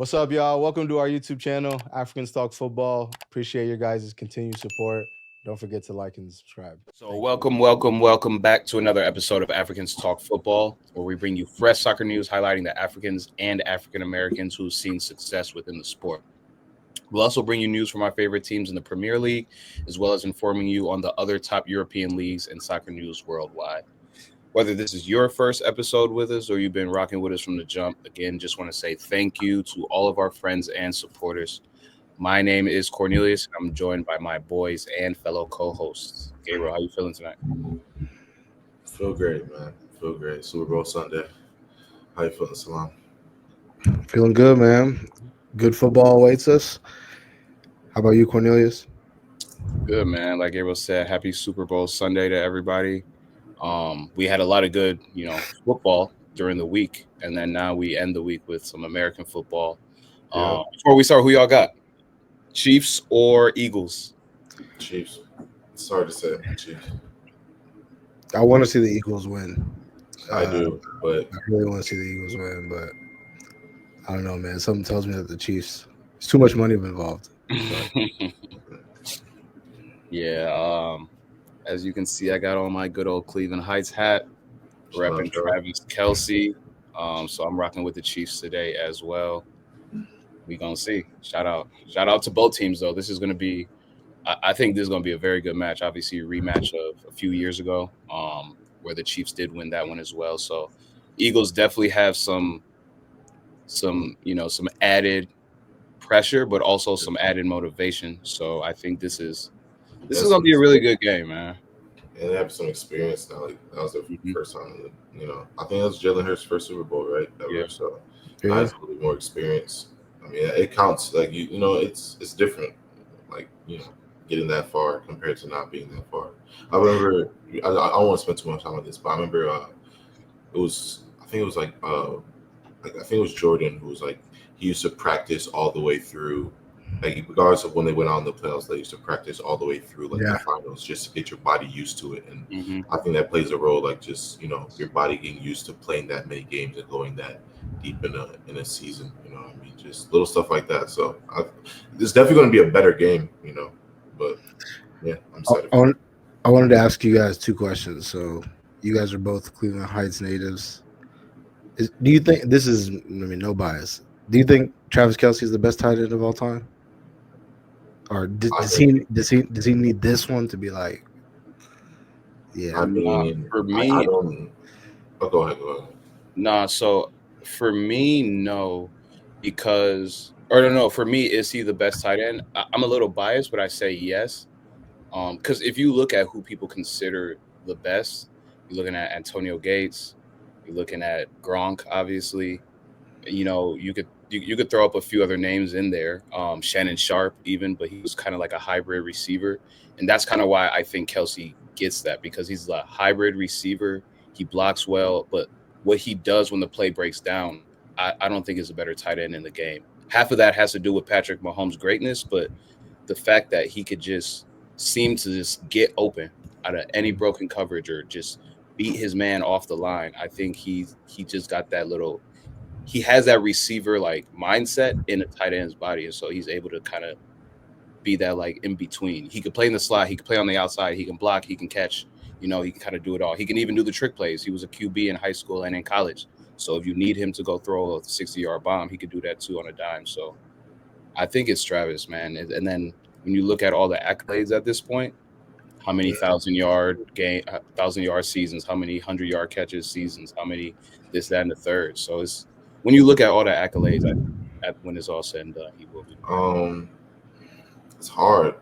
What's up, y'all? Welcome to our YouTube channel, Africans Talk Football. Appreciate your guys' continued support. Don't forget to like and subscribe. So welcome back to another episode of Africans Talk Football, where we bring you fresh soccer news highlighting the Africans and African Americans who've seen success within the sport. We'll also bring you news from our favorite teams in the Premier League, as well as informing you on the other top European leagues and soccer news worldwide. Whether this is your first episode with us or you've been rocking with us from the jump, again, just want to say thank you to all of our friends and supporters. My name is Cornelius, and I'm joined by my boys and fellow co-hosts. Gabriel, how you feeling tonight? Feel great, man. Feel great. Super Bowl Sunday. How you feeling, Salam? Feeling good, man. Good football awaits us. How about you, Cornelius? Good, man. Like Gabriel said, happy Super Bowl Sunday to everybody. We had a lot of good, football during the week, and then now we end the week with some American football. Before we start, who y'all got? Chiefs or Eagles? Chiefs. It's hard to say. Chiefs. I want to see the Eagles win. I do, but I really want to see the Eagles win, but I don't know, man. Something tells me that the Chiefs. There's too much money involved. Yeah. As you can see, I got on my good old Cleveland Heights hat, repping Travis Kelce. So I'm rocking with the Chiefs today as well. We gonna see. Shout out to both teams though. This is gonna be, I think this is gonna be a very good match. Obviously, a rematch of a few years ago, where the Chiefs did win that one as well. So Eagles definitely have some added pressure, but also some added motivation. So I think this is gonna be a really good game, man. And they have some experience now. Like that was their first time. I think that was Jalen Hurts' first Super Bowl, right? Yeah. So I have a little bit more experience. I mean, it counts. Like it's different. Like getting that far compared to not being that far. I remember. I don't want to spend too much time on this, but I remember I think it was Jordan who was like he used to practice all the way through. Like regardless of when they went on the playoffs, they used to practice all the way through the finals just to get your body used to it. And I think that plays a role, like just your body getting used to playing that many games and going that deep in a season. You know what I mean? Just little stuff like that. So it's definitely going to be a better game. But yeah, I'm excited. I wanted to ask you guys two questions. So you guys are both Cleveland Heights natives. Do you think this is? No bias. Do you think Travis Kelce is the best tight end of all time? Or does he need this one to be like? Yeah, I mean, for me, I don't. Oh, go ahead. Nah, so for me, no, for me, is he the best tight end? I'm a little biased, but I say yes. Because if you look at who people consider the best, you're looking at Antonio Gates, you're looking at Gronk, obviously. You could throw up a few other names in there, Shannon Sharp even, but he was kind of like a hybrid receiver, and that's kind of why I think Kelce gets that, because he's a hybrid receiver. He blocks well, but what he does when the play breaks down, I don't think is a better tight end in the game. Half of that has to do with Patrick Mahomes' greatness, but the fact that he could just seem to just get open out of any broken coverage or just beat his man off the line, I think he just got that little. He has that receiver like mindset in a tight end's body, and so he's able to kind of be that like in between. He could play in the slot, he could play on the outside, he can block, he can catch. He can kind of do it all. He can even do the trick plays. He was a QB in high school and in college, so if you need him to go throw a 60-yard bomb, he could do that too on a dime. So I think it's Travis, man. And then when you look at all the accolades at this point, how many 1,000-yard seasons, how many 100-yard catches seasons, how many this, that, and the third. So it's when you look at all the accolades, when it's all said and done, he will be. It's hard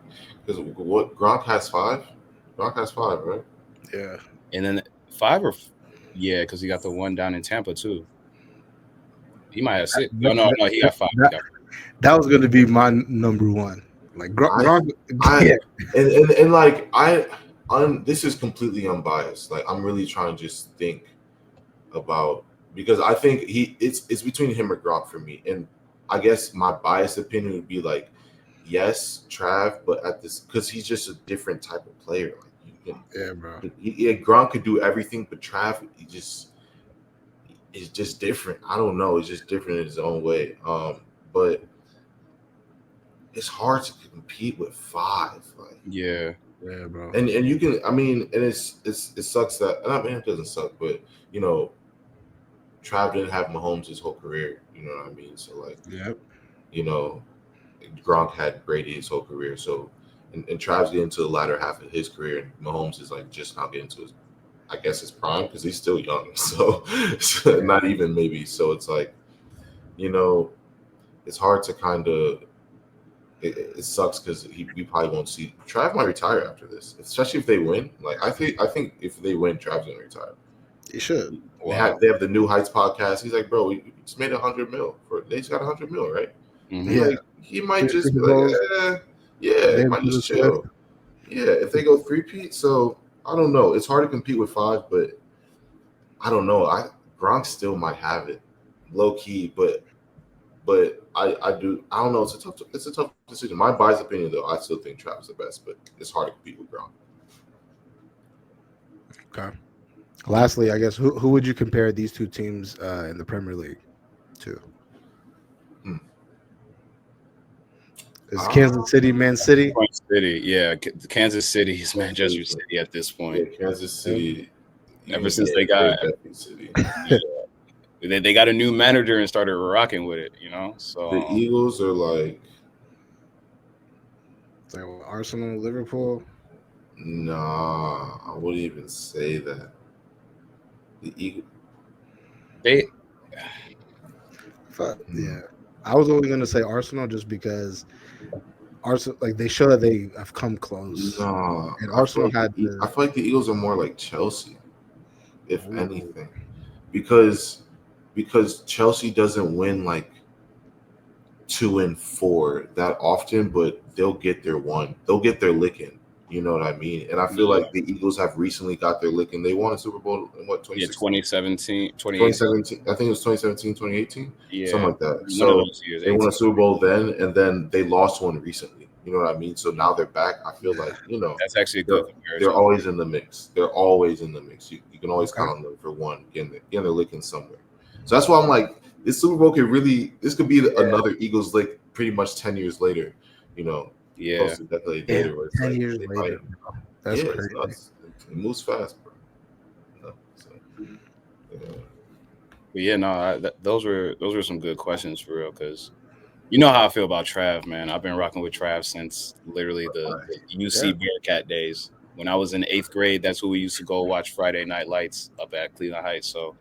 because what Gronk has 5. Gronk has 5, right? Yeah. And then 5 because he got the one down in Tampa too. He might have 6. No, he got 5. That was going to be my number one. Like Gronk. And like this is completely unbiased. Like I'm really trying to just think about, because I think it's between him or Gronk for me. And I guess my biased opinion would be like, yes, Trav, but at this, because he's just a different type of player. Like bro. Gronk could do everything, but Trav, is just different. I don't know. It's just different in his own way. but it's hard to compete with 5. Like, Yeah. Yeah, bro. and you can, I mean, and it sucks that, I mean, it doesn't suck, but you know, Trav didn't have Mahomes his whole career. You know what I mean? So like, Yep. you know, Gronk had Brady his whole career. So, and Trav's getting to the latter half of his career, and Mahomes is like just now getting to his, I guess, his prime because he's still young. So, not even maybe. So it's like, you know, it's hard to kind of. It sucks because we probably won't see. Trav might retire after this, especially if they win. Like I think if they win, Trav's gonna retire. He should. They have the New Heights podcast. He's like, bro, we just made $100 million for. They just got $100 million, right? Mhm. Yeah. Like, he might Three just be Super like, Bowls. he David might just Lewis chill. Yeah, if they go 3-peat, so I don't know. It's hard to compete with 5, but I don't know. Gronk still might have it, low key, but I don't know. It's a tough decision. My biased opinion though, I still think Travis the best, but it's hard to compete with Gronk. Okay. Lastly, I guess who would you compare these two teams in the Premier League to? Is Kansas City Man City? Kansas City, yeah. Kansas City is Manchester City at this point. Yeah, Kansas City. Ever since they got City. they got a new manager and started rocking with it, you know. So The Eagles are like, Arsenal, Liverpool. nah, I wouldn't even say that. The Eagles. Yeah, I was only going to say Arsenal just because Arsenal, like they show that they have come close. Nah, and Arsenal I feel like the Eagles are more like Chelsea, if anything, because Chelsea doesn't win like 2 and 4 that often, but they'll get their one. They'll get their licking. You know what I mean? And I feel like the Eagles have recently got their licking. They won a Super Bowl in what, 2017, 2017. I think it was 2017, 2018, something like that. So they won a Super Bowl then, and then they lost one recently. You know what I mean? So now they're back. I feel like, you know, that's actually a good comparison. They're always in the mix. They're always in the mix. You can always count on them for one, getting their licking somewhere. So that's why I'm like, this Super Bowl this could be another Eagles lick pretty much 10 years later, you know. Yeah. Close to a decade later. Where it's 10 like, years later. That's crazy. It moves fast, bro. But yeah, no, those were some good questions for real, because you know how I feel about Trav, man. I've been rocking with Trav since literally the UC Bearcat days. When I was in 8th grade, that's who we used to go watch Friday Night Lights up at Cleveland Heights. So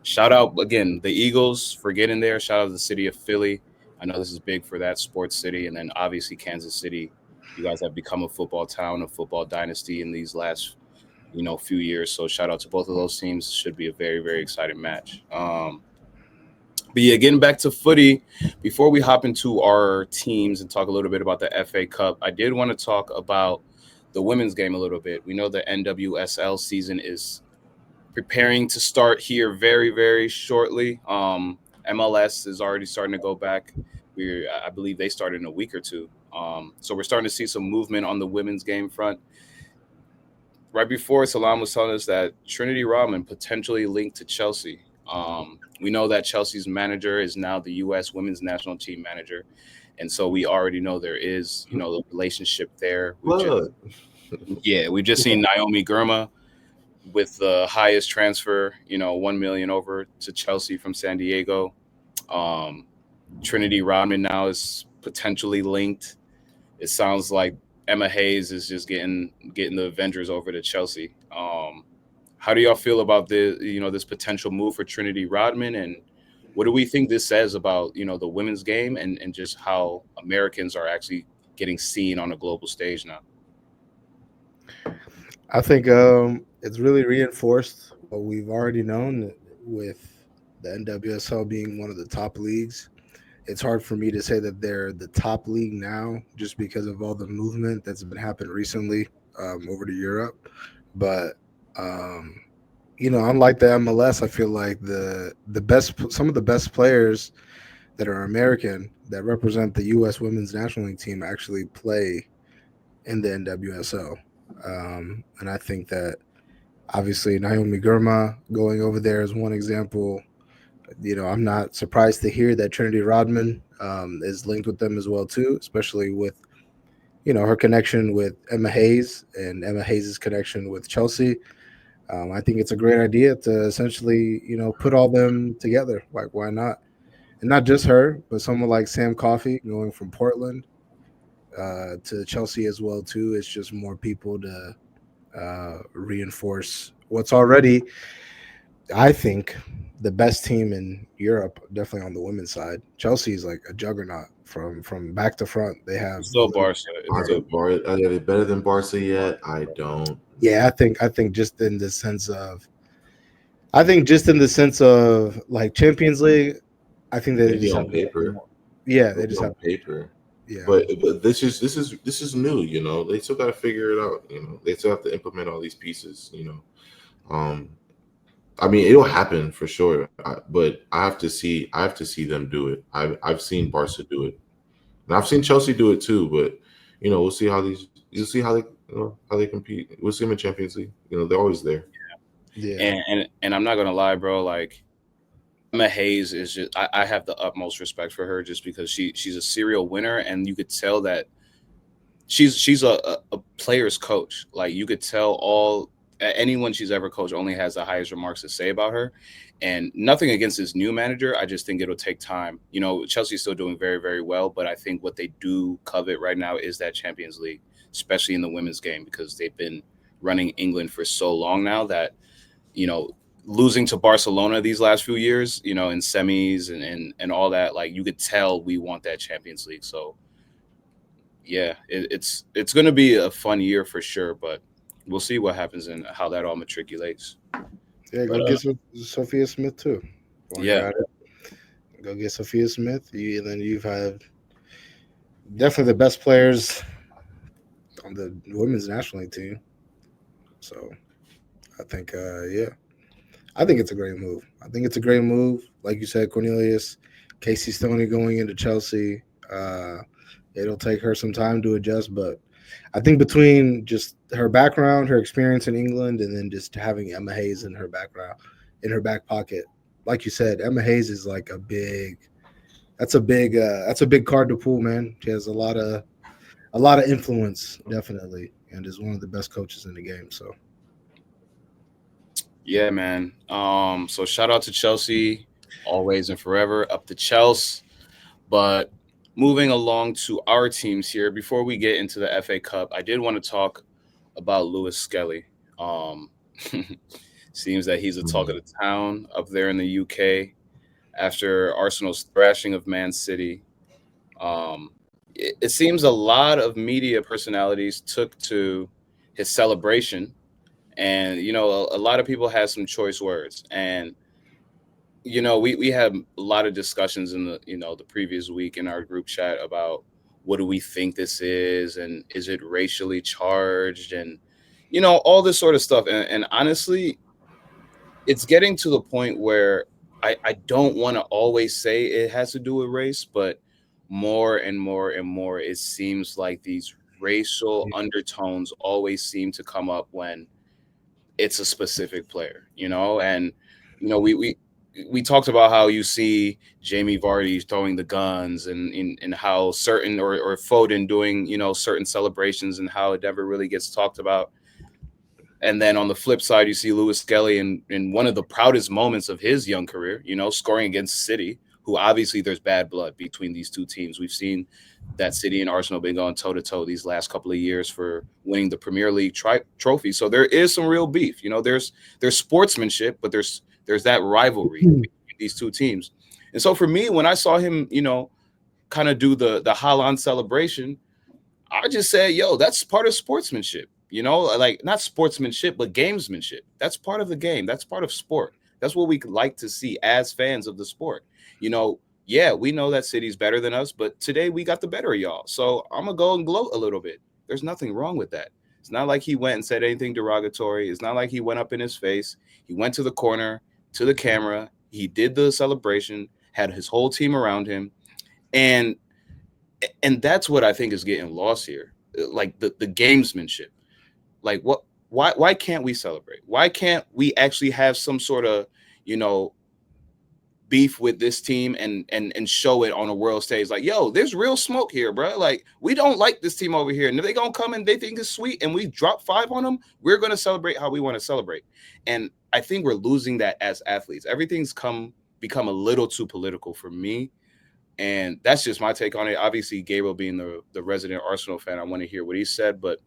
shout out again the Eagles for getting there. Shout out to the city of Philly. I know this is big for that sports city, and then obviously Kansas City. You guys have become a football town, a football dynasty in these last few years. So shout out to both of those teams. Should be a very, very exciting match. But yeah, getting back to footy, before we hop into our teams and talk a little bit about the FA Cup, I did want to talk about the women's game a little bit. We know the NWSL season is preparing to start here very, very shortly. MLS is already starting to go back. I believe they started in a week or two. So we're starting to see some movement on the women's game front. Right before, Salam was telling us that Trinity Rodman potentially linked to Chelsea. We know that Chelsea's manager is now the U.S. women's national team manager. And so we already know there is, a relationship there. We've just seen Naomi Girma with the highest transfer, $1 million over to Chelsea from San Diego. Trinity Rodman now is potentially linked. It sounds like Emma Hayes is just getting the Avengers over to Chelsea. How do y'all feel about this potential move for Trinity Rodman, and what do we think this says about the women's game and just how Americans are actually getting seen on a global stage now? I think it's really reinforced what we've already known with the NWSL being one of the top leagues. It's hard for me to say that they're the top league now just because of all the movement that's been happening recently over to Europe. But unlike the MLS, I feel like some of the best players that are American that represent the U.S. Women's National League team actually play in the NWSL. And I think that obviously Naomi Girma going over there is one example. I'm not surprised to hear that Trinity Rodman is linked with them as well too, especially with her connection with Emma Hayes and Emma Hayes' connection with Chelsea. I think it's a great idea to essentially put all them together. Like, why not? And not just her, but someone like Sam Coffey going from Portland to Chelsea as well too. It's just more people to reinforce what's already, I think, the best team in Europe, definitely on the women's side. Chelsea is like a juggernaut from back to front. They have It's still Barca. It's Are still they better than Barca yet? I don't. yeah. I think just in the sense of like Champions League, I think they Maybe just on have paper. yeah they Maybe just on have paper. yeah But this is new. They still got to figure it out. They still have to implement all these pieces. Um, I mean, it'll happen for sure. But I have to see them do it. I've seen Barca do it, and I've seen Chelsea do it too. But we'll see how these. You'll see how they compete. We'll see them in Champions League. They're always there. yeah and I'm not gonna lie, bro. Like Emma Hayes is just I have the utmost respect for her just because she's a serial winner, and you could tell that she's a player's coach. Like you could tell anyone she's ever coached only has the highest remarks to say about her. And nothing against this new manager. I just think it'll take time. Chelsea's still doing very, very well, but I think what they do covet right now is that Champions League, especially in the women's game, because they've been running England for so long now that, you know, losing to Barcelona these last few years, in semis and all that, like you could tell we want that Champions League. So yeah, it's going to be a fun year for sure, but we'll see what happens and how that all matriculates. yeah. But Go get Sophia Smith too. While you're yeah, at it, go get Sophia Smith. And then you've had definitely the best players on the women's national league team. So I think, yeah, I think it's a great move. I think it's a great move. Like you said, Cornelius, Casey Stoney going into Chelsea. It'll take her some time to adjust, but I think between just her background, her experience in England, and then just having Emma Hayes in her background, in her back pocket, like you said, Emma Hayes is like that's a big card to pull, man. She has a lot of influence, definitely, and is one of the best coaches in the game. So yeah, man. So shout out to Chelsea, always and forever, up to Chelsea. But moving along to our teams here, before we get into the FA Cup, I did want to talk about Lewis Skelly. Um, seems that he's a talk of the town up there in the UK after Arsenal's thrashing of Man City. It seems a lot of media personalities took to his celebration, and a lot of people had some choice words. And we had a lot of discussions in the previous week in our group chat about what do we think this is, and is it racially charged, and all this sort of stuff. And honestly, it's getting to the point where I don't want to always say it has to do with race, but more and more and more, it seems like these racial undertones always seem to come up when it's a specific player, and we talked about how you see Jamie Vardy throwing the guns, and how certain or Foden doing certain celebrations, and how it never really gets talked about. And then on the flip side, you see Lewis Skelly in one of the proudest moments of his young career, scoring against City, who obviously there's bad blood between these two teams. We've seen that City and Arsenal been going toe to toe these last couple of years for winning the Premier League trophy. So there is some real beef. There's sportsmanship, but there's that rivalry between these two teams. And so for me, when I saw him, kind of do the Haaland celebration, I just said, yo, that's part of sportsmanship, like not sportsmanship, but gamesmanship. That's part of the game. That's part of sport. That's what we like to see as fans of the sport. Yeah, we know that City's better than us, but today we got the better of y'all. So I'm going to go and gloat a little bit. There's nothing wrong with that. It's not like he went and said anything derogatory. It's not like he went up in his face. He went to the corner, to the camera. He did the celebration, had his whole team around him. And that's what I think is getting lost here. Like the gamesmanship. Like why can't we celebrate? Why can't we actually have some sort of, beef with this team and show it on a world stage. Like, yo, there's real smoke here, bro. Like, we don't like this team over here. And if they gonna come and they think it's sweet and we drop 5 on them, we're gonna celebrate how we want to celebrate. And I think we're losing that as athletes. Everything's become a little too political for me. And that's just my take on it. Obviously, Gabriel being the resident Arsenal fan, I want to hear what he said. But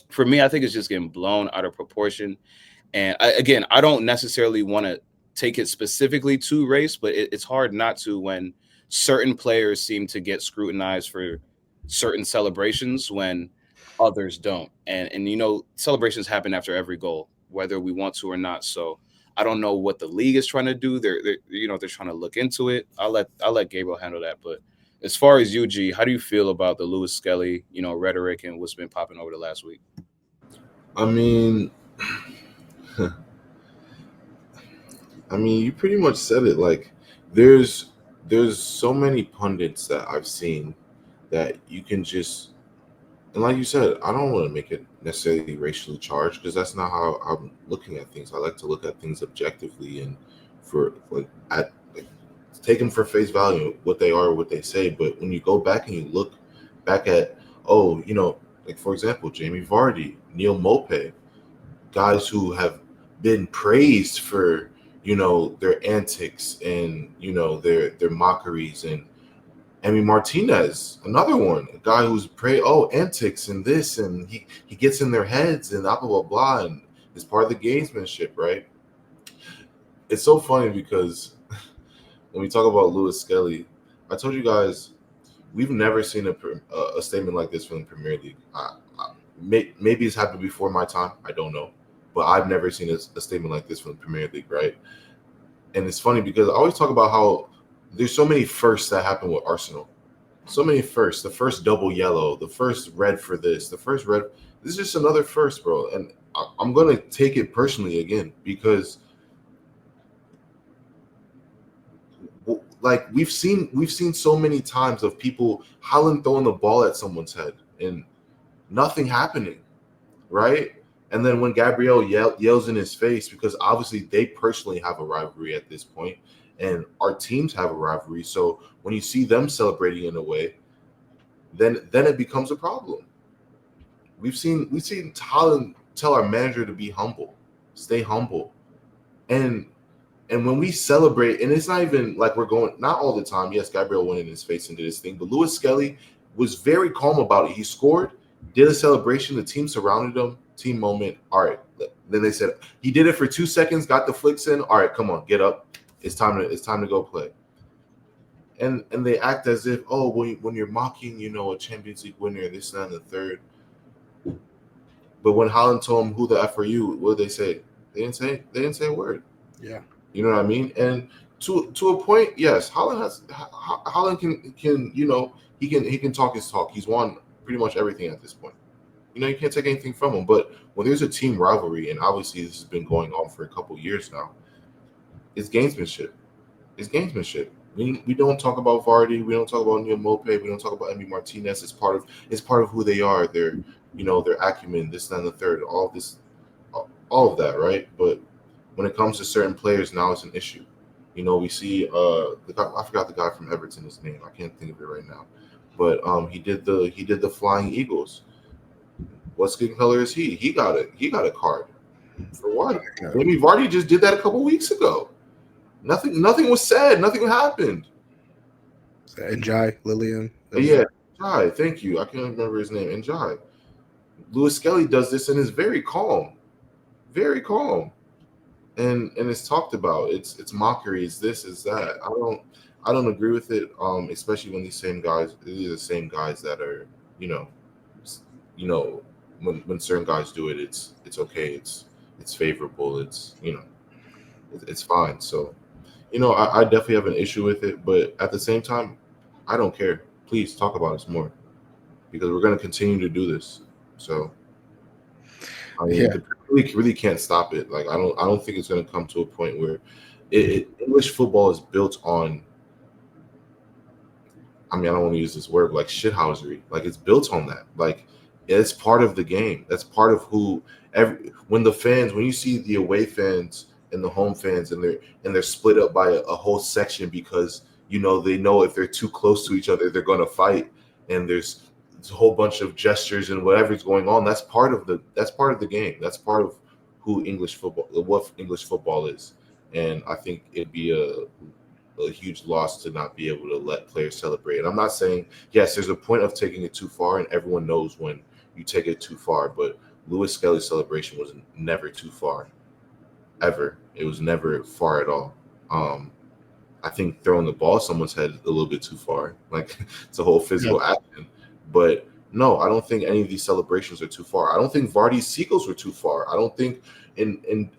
for me, I think it's just getting blown out of proportion. And I don't necessarily want to take it specifically to race, but it's hard not to when certain players seem to get scrutinized for certain celebrations when others don't. And celebrations happen after every goal, whether we want to or not. So I don't know what the league is trying to do. They're trying to look into it. I'll let Gabriel handle that. But as far as UG, how do you feel about the Lewis Skelly, rhetoric and what's been popping over the last week? I mean, you pretty much said it. Like, there's so many pundits that I've seen that you can just, and like you said, I don't want to make it necessarily racially charged because that's not how I'm looking at things. I like to look at things objectively and take them for face value, what they are, what they say. But when you go back and you look back at, like for example, Jamie Vardy, Neil Maupay, guys who have been praised for their antics and their mockeries, and Emi Martinez, another one, a guy who's antics and this, and he gets in their heads and blah blah blah, and it's part of the gamesmanship, right? It's so funny because when we talk about Lewis Skelly, I told you guys we've never seen a statement like this from the Premier League. Maybe it's happened before my time, I don't know, but I've never seen a statement like this from the Premier League, right? And it's funny because I always talk about how there's so many firsts that happen with Arsenal. So many firsts. The first double yellow, the first red for this, the first red. This is just another first, bro. And I'm going to take it personally again because like we've seen so many times of people Haaland throwing the ball at someone's head and nothing happening, right? And then when Gabriel yells in his face, because obviously they personally have a rivalry at this point, and our teams have a rivalry. So when you see them celebrating in a way, then it becomes a problem. We've seen Haaland tell our manager to be humble, stay humble, and when we celebrate, and it's not even like we're going, not all the time. Yes, Gabriel went in his face and did his thing, but Lewis Skelly was very calm about it. He scored, did a celebration. The team surrounded him. Team moment. All right. Then they said he did it for 2 seconds, got the flicks in. All right, come on, get up. It's time to go play. And they act as if, when you're mocking, a Champions League winner, this, that, and the third. But when Haaland told him, "Who the F are you?" What did they say? They didn't say a word. Yeah. You know what I mean? And to a point, yes, Haaland can he can talk his talk. He's won pretty much everything at this point. You can't take anything from him. But when there's a team rivalry, and obviously this has been going on for a couple years now, it's gamesmanship. It's gamesmanship. We don't talk about Vardy. We don't talk about Neil Maupay. We don't talk about Emi Martinez. It's part of who they are. Their acumen, this, that, and the third. All of that, right? But when it comes to certain players, now it's an issue. We see the guy, I forgot the guy from Everton, his name. I can't think of it right now. But he did the Flying Eagles. What skin color is he? He got a card. For what? Maybe Vardy just did that a couple weeks ago. Nothing was said. Nothing happened. Njai, Lillian. Yeah, Njai. Thank you. I can't remember his name. Njai. Lewis Skelly does this and is very calm. Very calm. And it's talked about. It's mockery. It's this, it's that. I don't agree with it. Especially when these are the same guys that are, when certain guys do it, it's okay. It's favorable. It's it's fine. So, I definitely have an issue with it, but at the same time, I don't care. Please talk about us more because we're going to continue to do this. So, really can't stop it. Like I don't think it's going to come to a point where English football is built on. I don't want to use this word, like shithousery. Like it's built on that. Like it's part of the game. That's part of when you see the away fans and the home fans, and they're split up by a whole section because they know if they're too close to each other they're going to fight, and there's a whole bunch of gestures and whatever's going on. That's part of the game. That's part of what English football is. And I think it'd be a huge loss to not be able to let players celebrate. And I'm not saying, yes, there's a point of taking it too far, and everyone knows when you take it too far. But Lewis Skelly's celebration was never too far, ever. It was never far at all. I think throwing the ball at someone's head a little bit too far. Like, it's a whole physical action. But no, I don't think any of these celebrations are too far. I don't think Vardy's seagulls were too far. I don't think in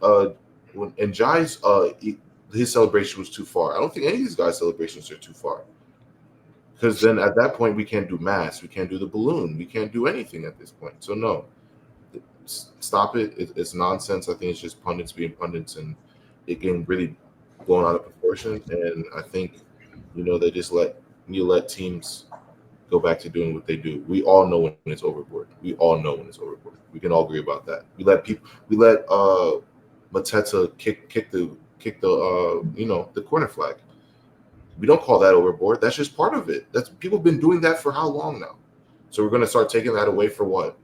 Jai's his celebration was too far. I don't think any of these guys' celebrations are too far. Because then at that point we can't do mass, we can't do the balloon, we can't do anything at this point. So no, stop it. It's nonsense. I think it's just pundits being pundits, and it getting really blown out of proportion. And I think they just let teams go back to doing what they do. We all know when it's overboard. We all know when it's overboard. We can all agree about that. We let Mateta kick the the corner flag. We don't call that overboard. That's just part of it. That's people have been doing that for how long now? So we're gonna start taking that away for what?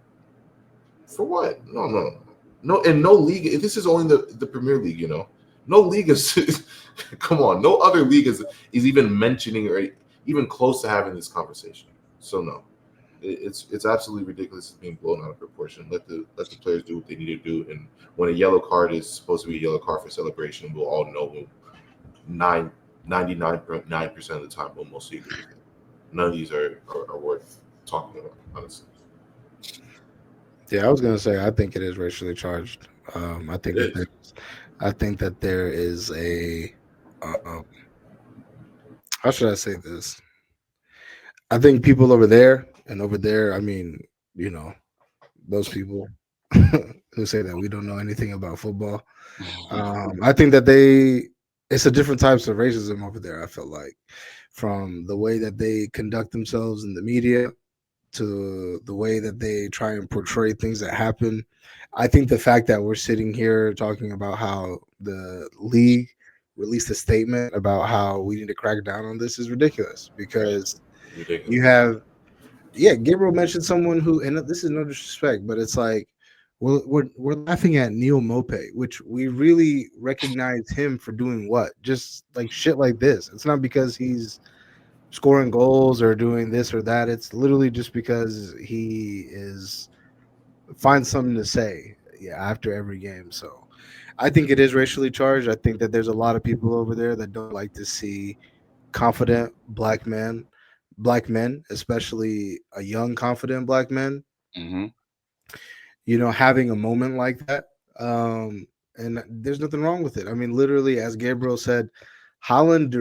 For what? No. And no league. This is only the Premier League. No league is. Come on, no other league is even mentioning or even close to having this conversation. So no, it's absolutely ridiculous. It's being blown out of proportion. Let the players do what they need to do. And when a yellow card is supposed to be a yellow card for celebration, we'll all know 99.9% of the time we'll mostly agree with it. None of these are worth talking about, honestly. Yeah, I was gonna say I think it is racially charged. I think that there is a how should I say this? I think people over there and over there, I mean, those people who say that we don't know anything about football. I think that it's a different types of racism over there. I feel like from the way that they conduct themselves in the media to the way that they try and portray things that happen. I think the fact that we're sitting here talking about how the league released a statement about how we need to crack down on this is ridiculous because Ridiculous. you have, yeah, Gabriel mentioned someone who, and this is no disrespect, but it's like we're laughing at Neil Mope, which we really recognize him for doing what? Just like shit like this. It's not because he's scoring goals or doing this or that. It's literally just because he is finds something to say, yeah, after every game. So I think it is racially charged. I think that there's a lot of people over there that don't like to see confident black men, especially a young confident black man, Mm-hmm. having a moment like that. And there's nothing wrong with it. I mean, literally, as Gabriel said, Holland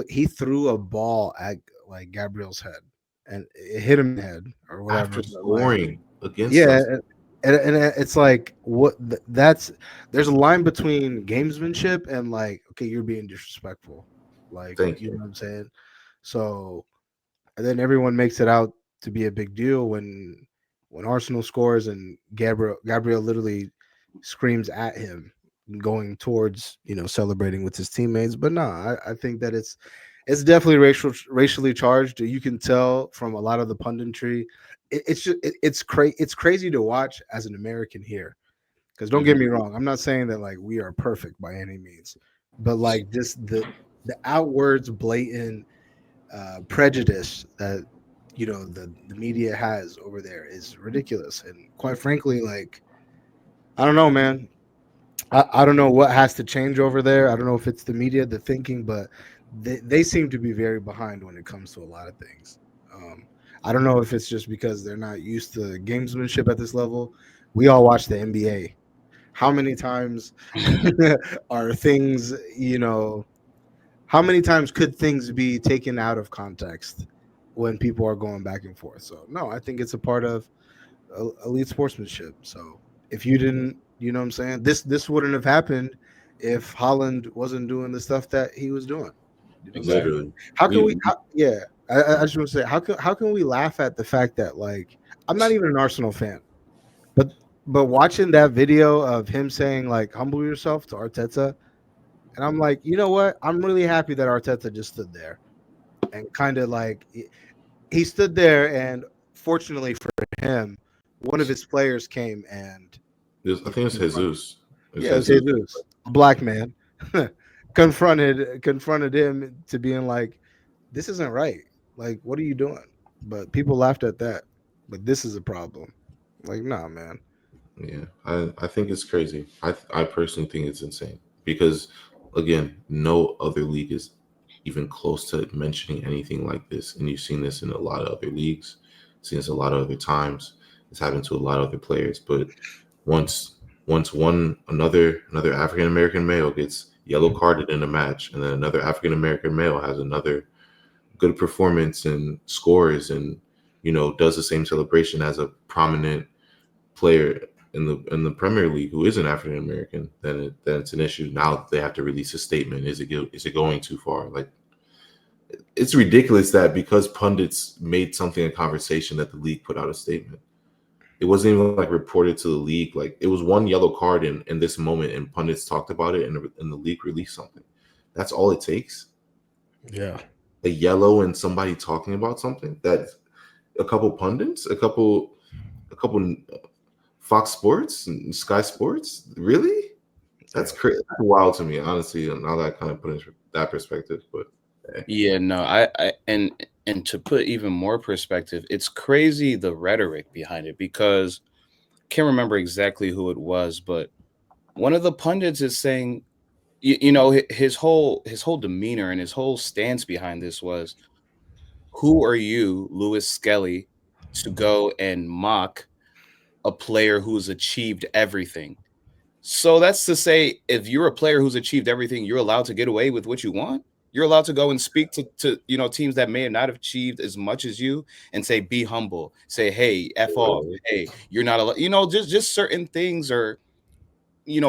he threw a ball at like Gabriel's head and it hit him in the head or whatever. After But like, scoring against yeah, us. and it's like that's there's a line between gamesmanship and like, okay, you're being disrespectful. Like, Thank you know you. what I'm saying? So, and then everyone makes it out to be a big deal when Arsenal scores and Gabriel literally screams at him going towards celebrating with his teammates. But no, I think that it's definitely racially charged. You can tell from a lot of the punditry. It's crazy to watch as an American here. Because don't get me wrong, I'm not saying that like we are perfect by any means, but like just the outwards blatant prejudice that the media has over there is ridiculous. And quite frankly, like I don't know, man. I don't know what has to change over there. I don't know if it's the media, the thinking, but they seem to be very behind when it comes to a lot of things. I don't know if it's just because they're not used to gamesmanship at this level. We all watch the NBA. How many times are things, how many times could things be taken out of context when people are going back and forth? So, no, I think it's a part of elite sportsmanship. So, if you didn't, you know what I'm saying? This wouldn't have happened if Holland wasn't doing the stuff that he was doing. You know what I'm saying? Literally. How can yeah, I just want to say how can we laugh at the fact that like I'm not even an Arsenal fan, but watching that video of him saying like humble yourself to Arteta And I'm like, you know what? I'm really happy that Arteta just stood there and kind of like he stood there, and fortunately for him, one of his players came and I think it's Jesus. It's yeah, it's Jesus. Jesus, a black man, confronted him to being like, this isn't right. Like, what are you doing? But people laughed at that. But this is a problem. Like, nah, man. Yeah, I think it's crazy. I personally think it's insane because, again, no other league is even close to mentioning anything like this, and you've seen this in a lot of other leagues, seen this a lot of other times. It's happened to a lot of other players, but once another African American male gets yellow carded in a match, and then another African American male has another good performance and scores, and does the same celebration as a prominent player in the Premier League who isn't African American, then it's an issue. Now they have to release a statement. Is it going too far? Like, it's ridiculous that because pundits made something a conversation that the league put out a statement. It wasn't even like reported to the league. Like, it was one yellow card in this moment, and pundits talked about it, and the league released something. That's all it takes. Yeah. A yellow and somebody talking about something that a couple pundits, a couple Fox Sports and Sky Sports, really? That's crazy. Wild to me, honestly. And now that I kind of put in that perspective, but Yeah, no, and to put even more perspective, it's crazy the rhetoric behind it because I can't remember exactly who it was, but one of the pundits is saying, his whole demeanor and his whole stance behind this was, who are you, Lewis Skelly, to go and mock a player who's achieved everything? So that's to say, if you're a player who's achieved everything, you're allowed to get away with what you want. You're allowed to go and speak to teams that may have not achieved as much as you and say, be humble. Say, hey, F off. Hey, you're not allowed. Just certain things are,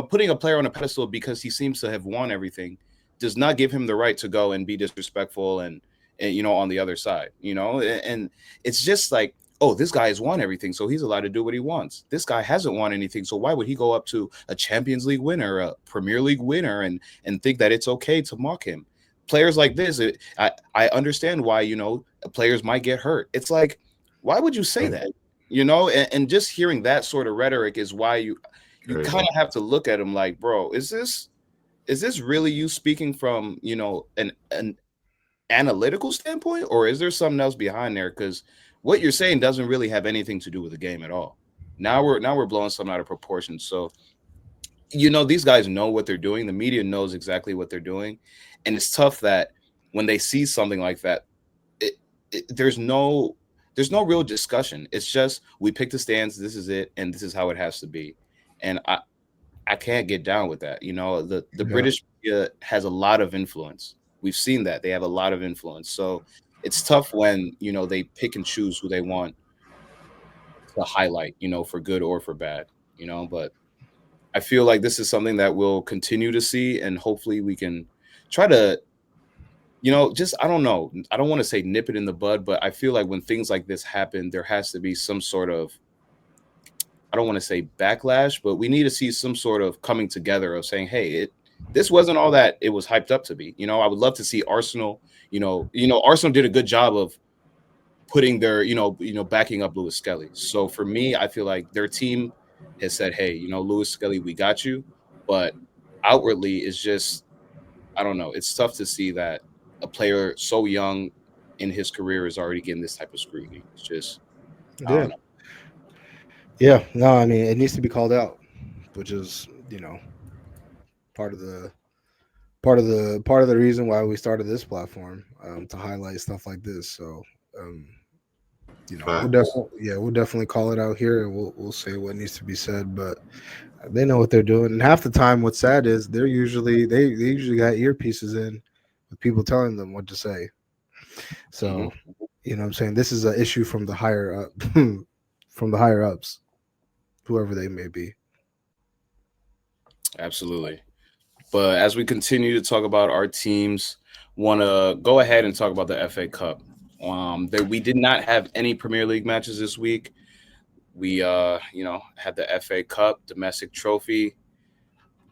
putting a player on a pedestal because he seems to have won everything does not give him the right to go and be disrespectful and on the other side, and it's just like, oh, this guy has won everything, so he's allowed to do what he wants. This guy hasn't won anything, so why would he go up to a Champions League winner, a Premier League winner, and think that it's okay to mock him? Players like this, I understand why, players might get hurt. It's like, why would you say that? And just hearing that sort of rhetoric is why you kind of have to look at him like, bro, is this really you speaking from, an analytical standpoint, or is there something else behind there? Because what you're saying doesn't really have anything to do with the game at all. Now we're blowing something out of proportion. So, these guys know what they're doing. The media knows exactly what they're doing. And it's tough that when they see something like that, there's no real discussion. It's just, we pick the stance, this is it, and this is how it has to be. And I can't get down with that. The British media has a lot of influence. We've seen that. They have a lot of influence. So it's tough when, they pick and choose who they want to highlight, for good or for bad, but I feel like this is something that we'll continue to see, and hopefully we can try to, just, I don't know. I don't want to say nip it in the bud, but I feel like when things like this happen, there has to be some sort of, I don't want to say backlash, but we need to see some sort of coming together of saying, hey, this wasn't all that it was hyped up to be. I would love to see Arsenal, Arsenal did a good job of putting their, backing up Lewis Skelly. So for me, I feel like their team has said, hey, Lewis Skelly, we got you. But outwardly, it's just, I don't know. It's tough to see that a player so young in his career is already getting this type of scrutiny. It's just, I Yeah. don't know. Yeah. No, I mean, it needs to be called out, which is, part of the part of the reason why we started this platform, to highlight stuff like this. So, um, we'll facts. definitely call it out here, and we'll say what needs to be said. But they know what they're doing, and half the time, what's sad is they usually got earpieces in with people telling them what to say. So, what I'm saying, this is an issue from the higher up, from the higher ups, whoever they may be. Absolutely. But as we continue to talk about our teams, want to go ahead and talk about the FA Cup. That we did not have any Premier League matches this week. We, had the FA Cup domestic trophy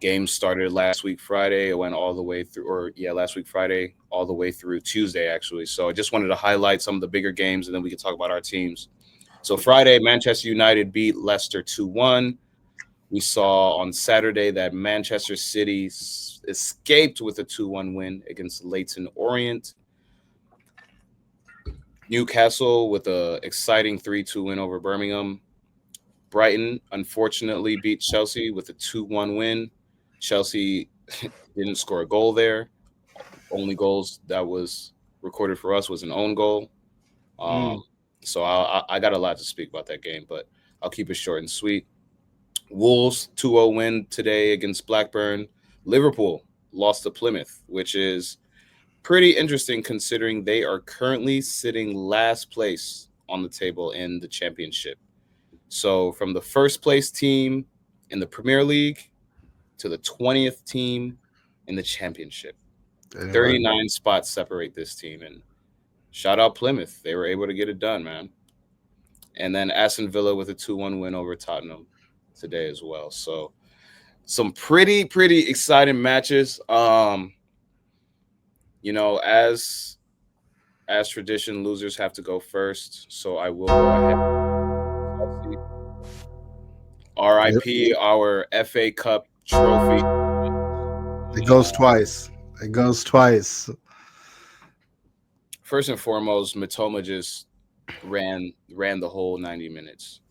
Game started last week Friday. It went all the way through, last week Friday, all the way through Tuesday, actually. So I just wanted to highlight some of the bigger games, and then we can talk about our teams. So Friday, Manchester United beat Leicester 2-1. We saw on Saturday that Manchester City escaped with a 2-1 win against Leyton Orient. Newcastle with an exciting 3-2 win over Birmingham. Brighton, unfortunately, beat Chelsea with a 2-1 win. Chelsea didn't score a goal there. Only goals that was recorded for us was an own goal. So I got a lot to speak about that game, but I'll keep it short and sweet. Wolves 2-0 win today against Blackburn. Liverpool lost to Plymouth, which is pretty interesting considering they are currently sitting last place on the table in the championship. So from the first place team in the Premier League to the 20th team in the championship, 39 spots separate this team. And shout out Plymouth. They were able to get it done, man. And then Aston Villa with a 2-1 win over Tottenham today as well. So some pretty exciting matches. As tradition, losers have to go first. So I will go ahead. RIP our FA Cup trophy. It goes twice. First and foremost, Matoma just ran the whole 90 minutes.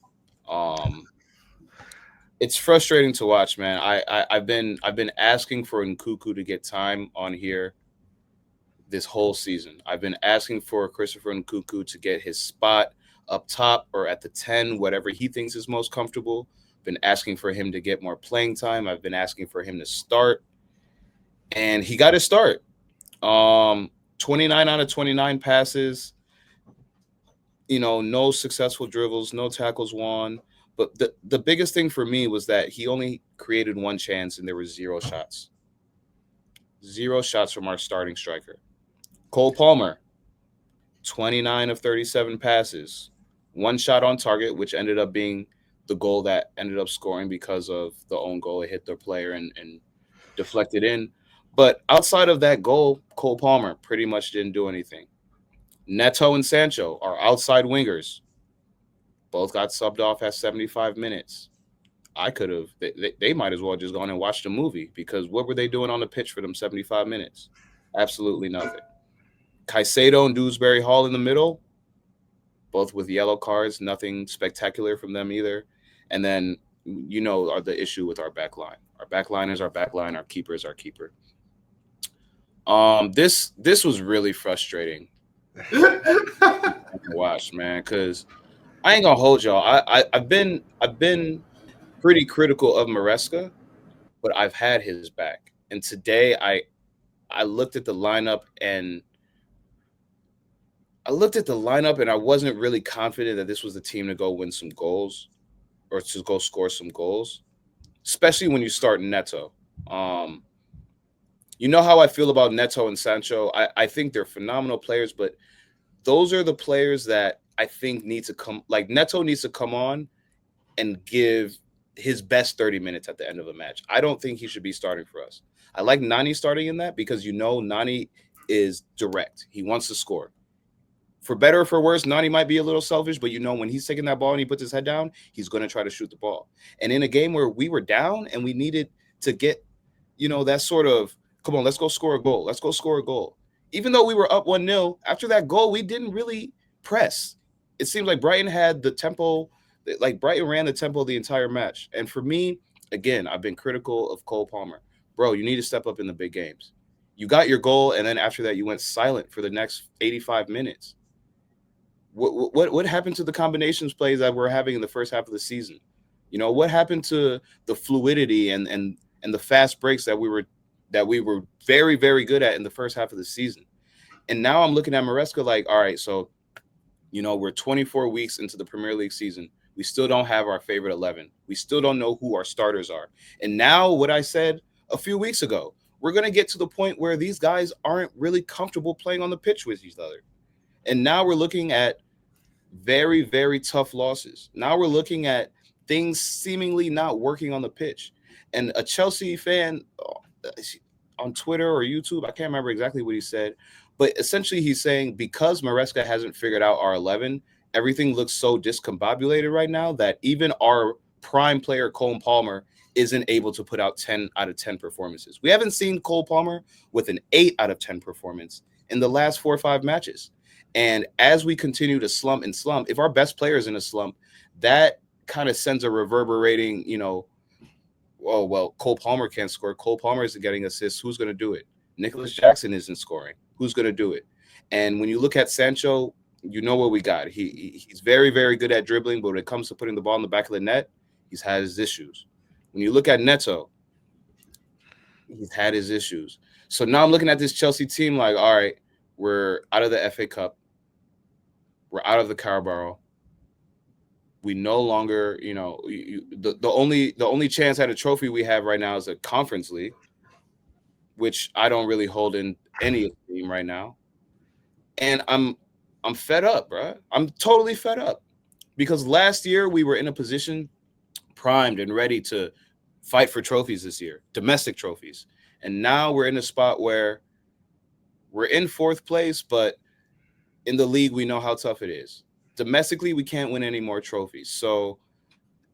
It's frustrating to watch, man. I've been asking for Nkunku to get time on here this whole season. I've been asking for Christopher Nkunku to get his spot up top or at the 10, whatever he thinks is most comfortable. Been asking for him to get more playing time. I've been asking for him to start, and he got his start. 29 out of 29 passes. No successful dribbles, no tackles won. But the biggest thing for me was that he only created one chance, and there were 0 shots. 0 shots from our starting striker. Cole Palmer, 29 of 37 passes. 1 shot on target, which ended up being the goal that ended up scoring because of the own goal. It hit the player and deflected in. But outside of that goal, Cole Palmer pretty much didn't do anything. Neto and Sancho are outside wingers. Both got subbed off at 75 minutes. I could have. They might as well just gone and watched a movie, because what were they doing on the pitch for them 75 minutes? Absolutely nothing. Caicedo and Dewsbury Hall in the middle, both with yellow cards. Nothing spectacular from them either. And then, are the issue with our back line. Our back line is our back line. Our keeper is our keeper. This was really frustrating to watch, man, because I ain't gonna hold y'all. I've been pretty critical of Maresca, but I've had his back. And today I looked at the lineup and I wasn't really confident that this was the team to go win some goals or to go score some goals, especially when you start Neto. You know how I feel about Neto and Sancho. I think they're phenomenal players, but those are the players that I think need to come. Like, Neto needs to come on and give his best 30 minutes at the end of a match. I don't think he should be starting for us. I like Nani starting in that because Nani is direct. He wants to score. For better or for worse, Nani might be a little selfish, but when he's taking that ball and he puts his head down, he's going to try to shoot the ball. And in a game where we were down and we needed to get, that sort of, come on, let's go score a goal. Let's go score a goal. Even though we were up 1-0, after that goal, we didn't really press. It seems like Brighton had the tempo, like Brighton ran the tempo the entire match. And for me, again, I've been critical of Cole Palmer. Bro, you need to step up in the big games. You got your goal, and then after that, you went silent for the next 85 minutes. What happened to the combinations plays that we're having in the first half of the season? What happened to the fluidity and the fast breaks that we were very, very good at in the first half of the season? And now I'm looking at Maresca like, all right, so we're 24 weeks into the Premier League season. We still don't have our favorite 11. We still don't know who our starters are. And now what I said a few weeks ago, we're going to get to the point where these guys aren't really comfortable playing on the pitch with each other. And now we're looking at very, very tough losses. Now we're looking at things seemingly not working on the pitch. And a Chelsea fan on Twitter or YouTube, I can't remember exactly what he said, but essentially he's saying because Maresca hasn't figured out our 11, everything looks so discombobulated right now that even our prime player, Cole Palmer, isn't able to put out 10 out of 10 performances. We haven't seen Cole Palmer with an 8 out of 10 performance in the last 4 or 5 matches. And as we continue to slump and slump, if our best player is in a slump, that kind of sends a reverberating, oh, well, Cole Palmer can't score. Cole Palmer isn't getting assists. Who's going to do it? Nicholas Jackson isn't scoring. Who's going to do it? And when you look at Sancho, you know what we got. He's very, very good at dribbling, but when it comes to putting the ball in the back of the net, he's had his issues. When you look at Neto, he's had his issues. So now I'm looking at this Chelsea team like, all right, we're out of the FA Cup. We're out of the Carabao. We no longer, the only chance at a trophy we have right now is a Conference League, which I don't really hold in any esteem right now. And I'm fed up, bro. I'm totally fed up because last year we were in a position primed and ready to fight for trophies this year, domestic trophies. And now we're in a spot where we're in 4th place, but in the league, we know how tough it is. Domestically, we can't win any more trophies. So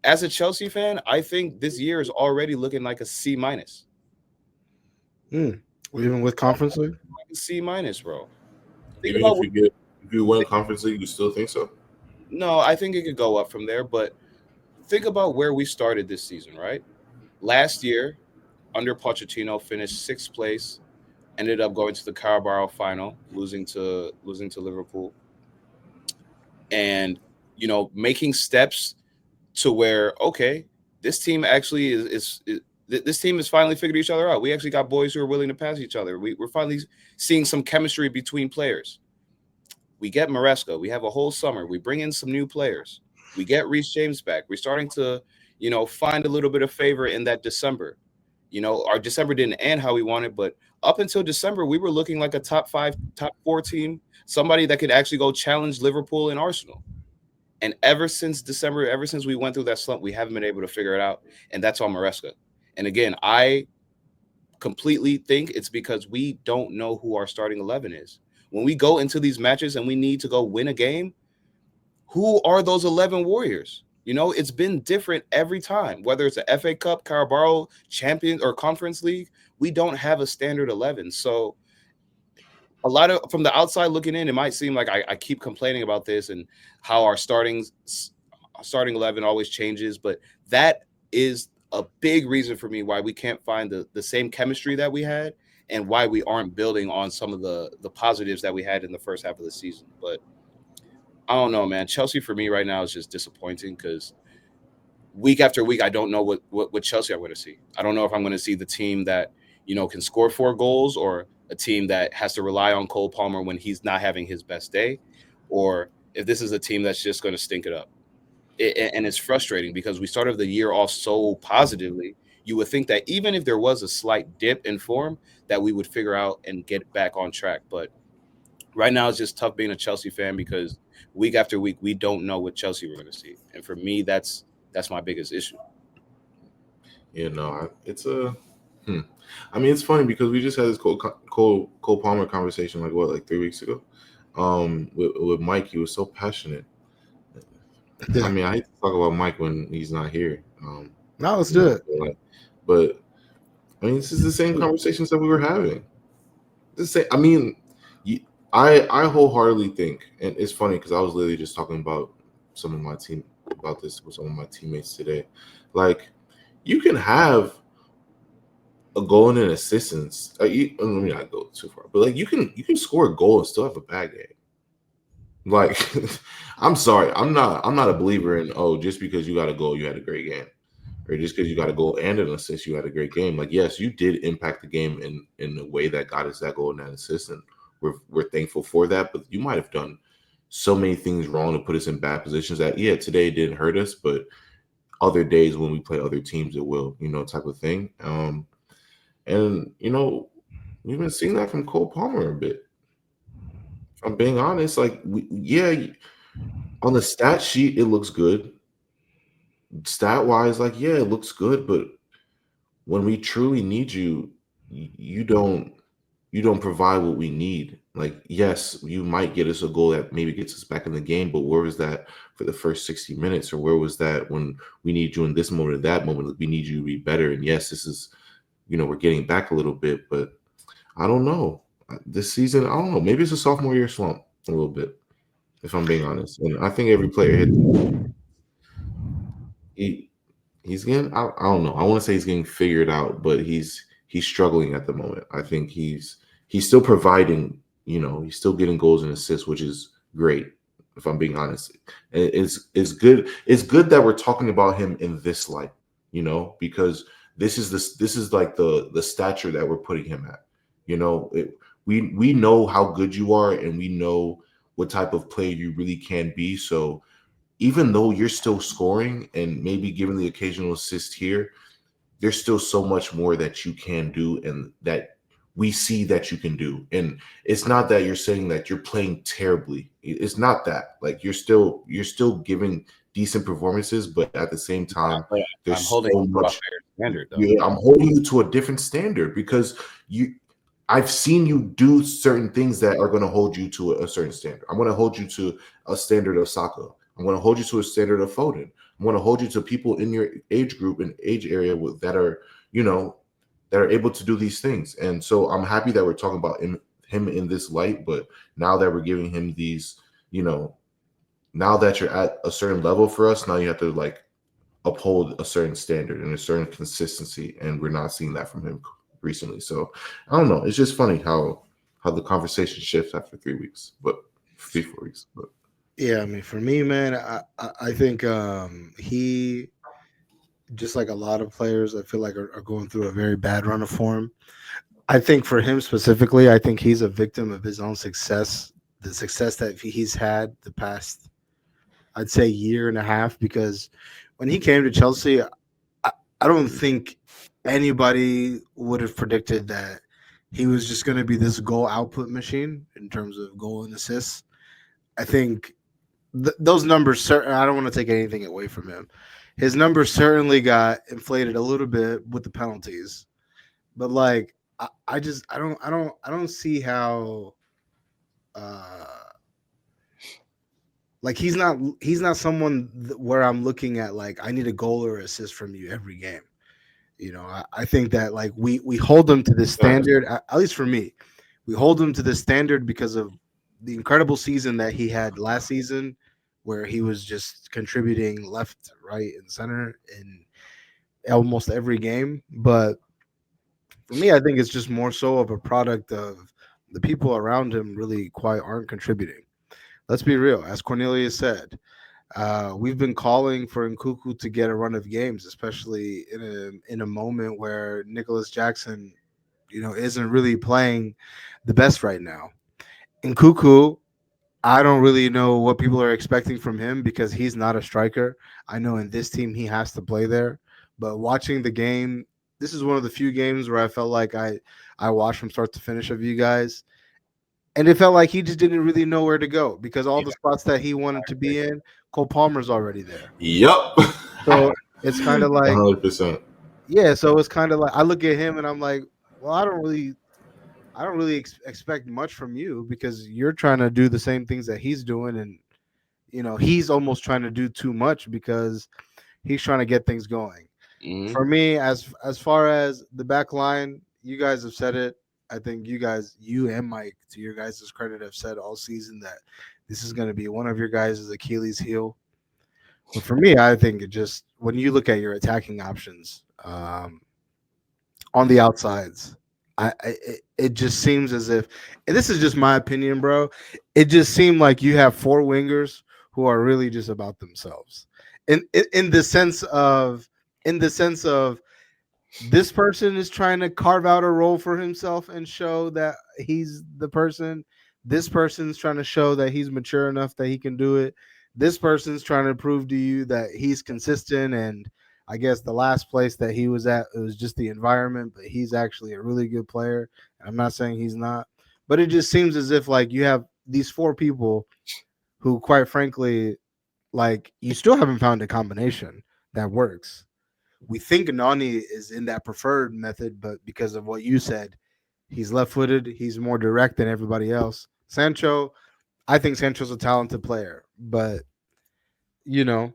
as a Chelsea fan, I think this year is already looking like a C-. Even with Conference League? Like a C-, bro. Even if you win Conference League, you still think so? No, I think it could go up from there, but think about where we started this season, right? Last year, under Pochettino, finished 6th place, ended up going to the Carabao final, losing to Liverpool. And, making steps to where, okay, this team actually this team has finally figured each other out. We actually got boys who are willing to pass each other. We're finally seeing some chemistry between players. We get Maresca. We have a whole summer. We bring in some new players. We get Reece James back. We're starting to, find a little bit of favor in that December. Our December didn't end how we wanted, but up until December, we were looking like a top 5, top 4 team, somebody that could actually go challenge Liverpool and Arsenal. And ever since December, ever since we went through that slump, we haven't been able to figure it out. And that's on Maresca. And again, I completely think it's because we don't know who our starting 11 is. When we go into these matches and we need to go win a game, who are those 11 warriors? It's been different every time, whether it's a FA Cup, Carabao, Champions, or Conference League. We don't have a standard 11. So a lot of from the outside looking in, it might seem like I keep complaining about this and how our starting 11 always changes. But that is a big reason for me why we can't find the same chemistry that we had and why we aren't building on some of the positives that we had in the first half of the season. But I don't know, man. Chelsea for me right now is just disappointing because week after week, I don't know what Chelsea I'm going to see. I don't know if I'm going to see the team that, can score 4 goals or a team that has to rely on Cole Palmer when he's not having his best day, or if this is a team that's just going to stink it up. And it's frustrating because we started the year off so positively. You would think that even if there was a slight dip in form, that we would figure out and get back on track. But right now, it's just tough being a Chelsea fan because week after week, we don't know what Chelsea we're going to see. And for me, that's my biggest issue. It's a. I mean, it's funny because we just had this Cole Palmer conversation like 3 weeks ago. With Mike, he was so passionate. Yeah. I mean, I hate to talk about Mike when he's not here. No, let's do it. But I mean, this is the same conversations that we were having. I mean, I wholeheartedly think, and it's funny because I was literally just talking about about this with some of my teammates today. Like, you can have a goal and an assistance. Let me not go too far, but you can score a goal and still have a bad game. Like, I'm sorry, I'm not a believer in just because you got a goal, you had a great game, or just because you got a goal and an assist, you had a great game. Like, yes, you did impact the game in a way that got us that goal and that assist, and we're thankful for that. But you might have done so many things wrong to put us in bad positions that today it didn't hurt us, but other days when we play other teams, it will, type of thing. And we've been seeing that from Cole Palmer a bit. If I'm being honest, on the stat sheet, it looks good. Stat-wise, it looks good, but when we truly need you, you don't provide what we need. Like, yes, you might get us a goal that maybe gets us back in the game, but where was that for the first 60 minutes? Or where was that when we need you in this moment or that moment? We need you to be better. And yes, this is, we're getting back a little bit, but I don't know. This season, I don't know. Maybe it's a sophomore year slump a little bit, if I'm being honest. And I think every player he he's getting, I don't know. I want to say he's getting figured out, but he's struggling at the moment. I think he's still providing, he's still getting goals and assists, which is great, if I'm being honest. And it's good. It's good that we're talking about him in this light, because this is like the stature that we're putting him at. We know how good you are, and we know what type of player you really can be. So even though you're still scoring and maybe giving the occasional assist here, there's still so much more that you can do and that we see that you can do. And it's not that you're saying that you're playing terribly. It's not that. Like, you're still giving decent performances, but at the same time, I'm there's holding so you to a much. higher standard, though. Yeah, I'm holding you to a different standard because I've seen you do certain things that are going to hold you to a certain standard. I'm going to hold you to a standard of Saka. I'm going to hold you to a standard of Foden. I'm going to hold you to people in your age group and age area that are, that are able to do these things. And so I'm happy that we're talking about him in this light. But now that we're giving him these, now that you're at a certain level for us, now you have to like uphold a certain standard and a certain consistency, and we're not seeing that from him recently. So I don't know. It's just funny how the conversation shifts after 3 weeks, but 3 4 weeks. But Yeah, I mean, for me, man, I think he, just like a lot of players, I feel like are going through a very bad run of form. I think for him specifically, I think he's a victim of his own success, the success that he's had the past, I'd say, year and a half. Because when he came to Chelsea, I don't think anybody would have predicted that he was just going to be this goal output machine in terms of goal and assists. I think those numbers, I don't want to take anything away from him. His numbers certainly got inflated a little bit with the penalties, but like I don't see how uh like he's not someone where I'm looking at like I need a goal or assist from you every game. I think that like we hold them to this facts. standard, at least for me. We hold him to this standard because of the incredible season that he had last season, where he was just contributing left, right, and center in almost every game. But for me, I think it's just more so of a product of the people around him really quite aren't contributing. Let's be real. As Cornelius said, we've been calling for Nkuku to get a run of games, especially in a moment where Nicholas Jackson, isn't really playing the best right now. Nkuku, I don't really know what people are expecting from him because he's not a striker. I know in this team he has to play there, but watching the game, this is one of the few games where I felt like I watched from start to finish of you guys, and it felt like he just didn't really know where to go because all the spots that he wanted to be in, Cole Palmer's already there. Yup. So it's kind of like, 100%. yeah. So it's kind of like I look at him and I'm like, well, I don't really expect much from you because you're trying to do the same things that he's doing, and he's almost trying to do too much because he's trying to get things going. Hmm. For me, as far as the back line, you guys have said it. I think you and Mike, to your guys' credit, have said all season that this is going to be one of your guys' Achilles heel. But for me, I think it just when you look at your attacking options on the outsides, it just seems as if, and this is just my opinion, bro. It just seemed like you have four wingers who are really just about themselves, in the sense of this person is trying to carve out a role for himself and show that he's the person. This person's trying to show that he's mature enough that he can do it. This person's trying to prove to you that he's consistent. And I guess the last place that he was at, it was just the environment, but he's actually a really good player. I'm not saying he's not, but it just seems as if like you have these four people who, quite frankly, like you still haven't found a combination that works. We think Nani is in that preferred method, but because of what you said, he's left-footed. He's more direct than everybody else. Sancho, I think Sancho's a talented player, but you know,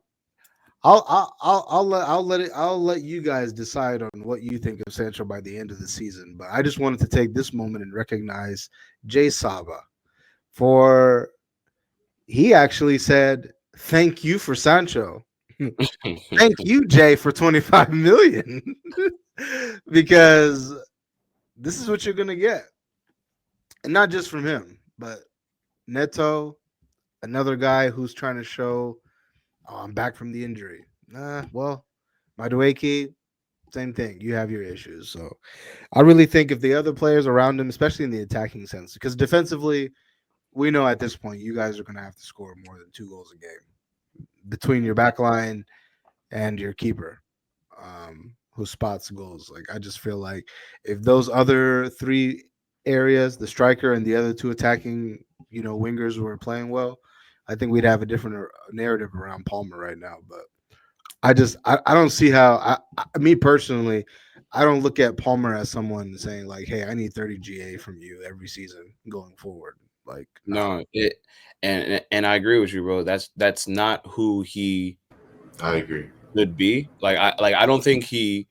I'll let you guys decide on what you think of Sancho by the end of the season. But I just wanted to take this moment and recognize Jay Saba for he actually said thank you for Sancho. Thank you, Jay, for 25 million. Because this is what you're gonna get. And not just from him, but Neto, another guy who's trying to show, oh, I'm back from the injury. Well, Madueke, same thing. You have your issues. So I really think if the other players around him, especially in the attacking sense, because defensively, we know at this point you guys are going to have to score more than 2 goals a game between your back line and your keeper, who spots goals. Like I just feel like if those other 3 areas, the striker and the other 2 attacking, wingers were playing well, I think we'd have a different narrative around Palmer right now. But I don't see how me personally, I don't look at Palmer as someone saying like, hey, I need 30 GA from you every season going forward. Like No, and I agree with you, bro. That's not who he I agree. should be. I don't think he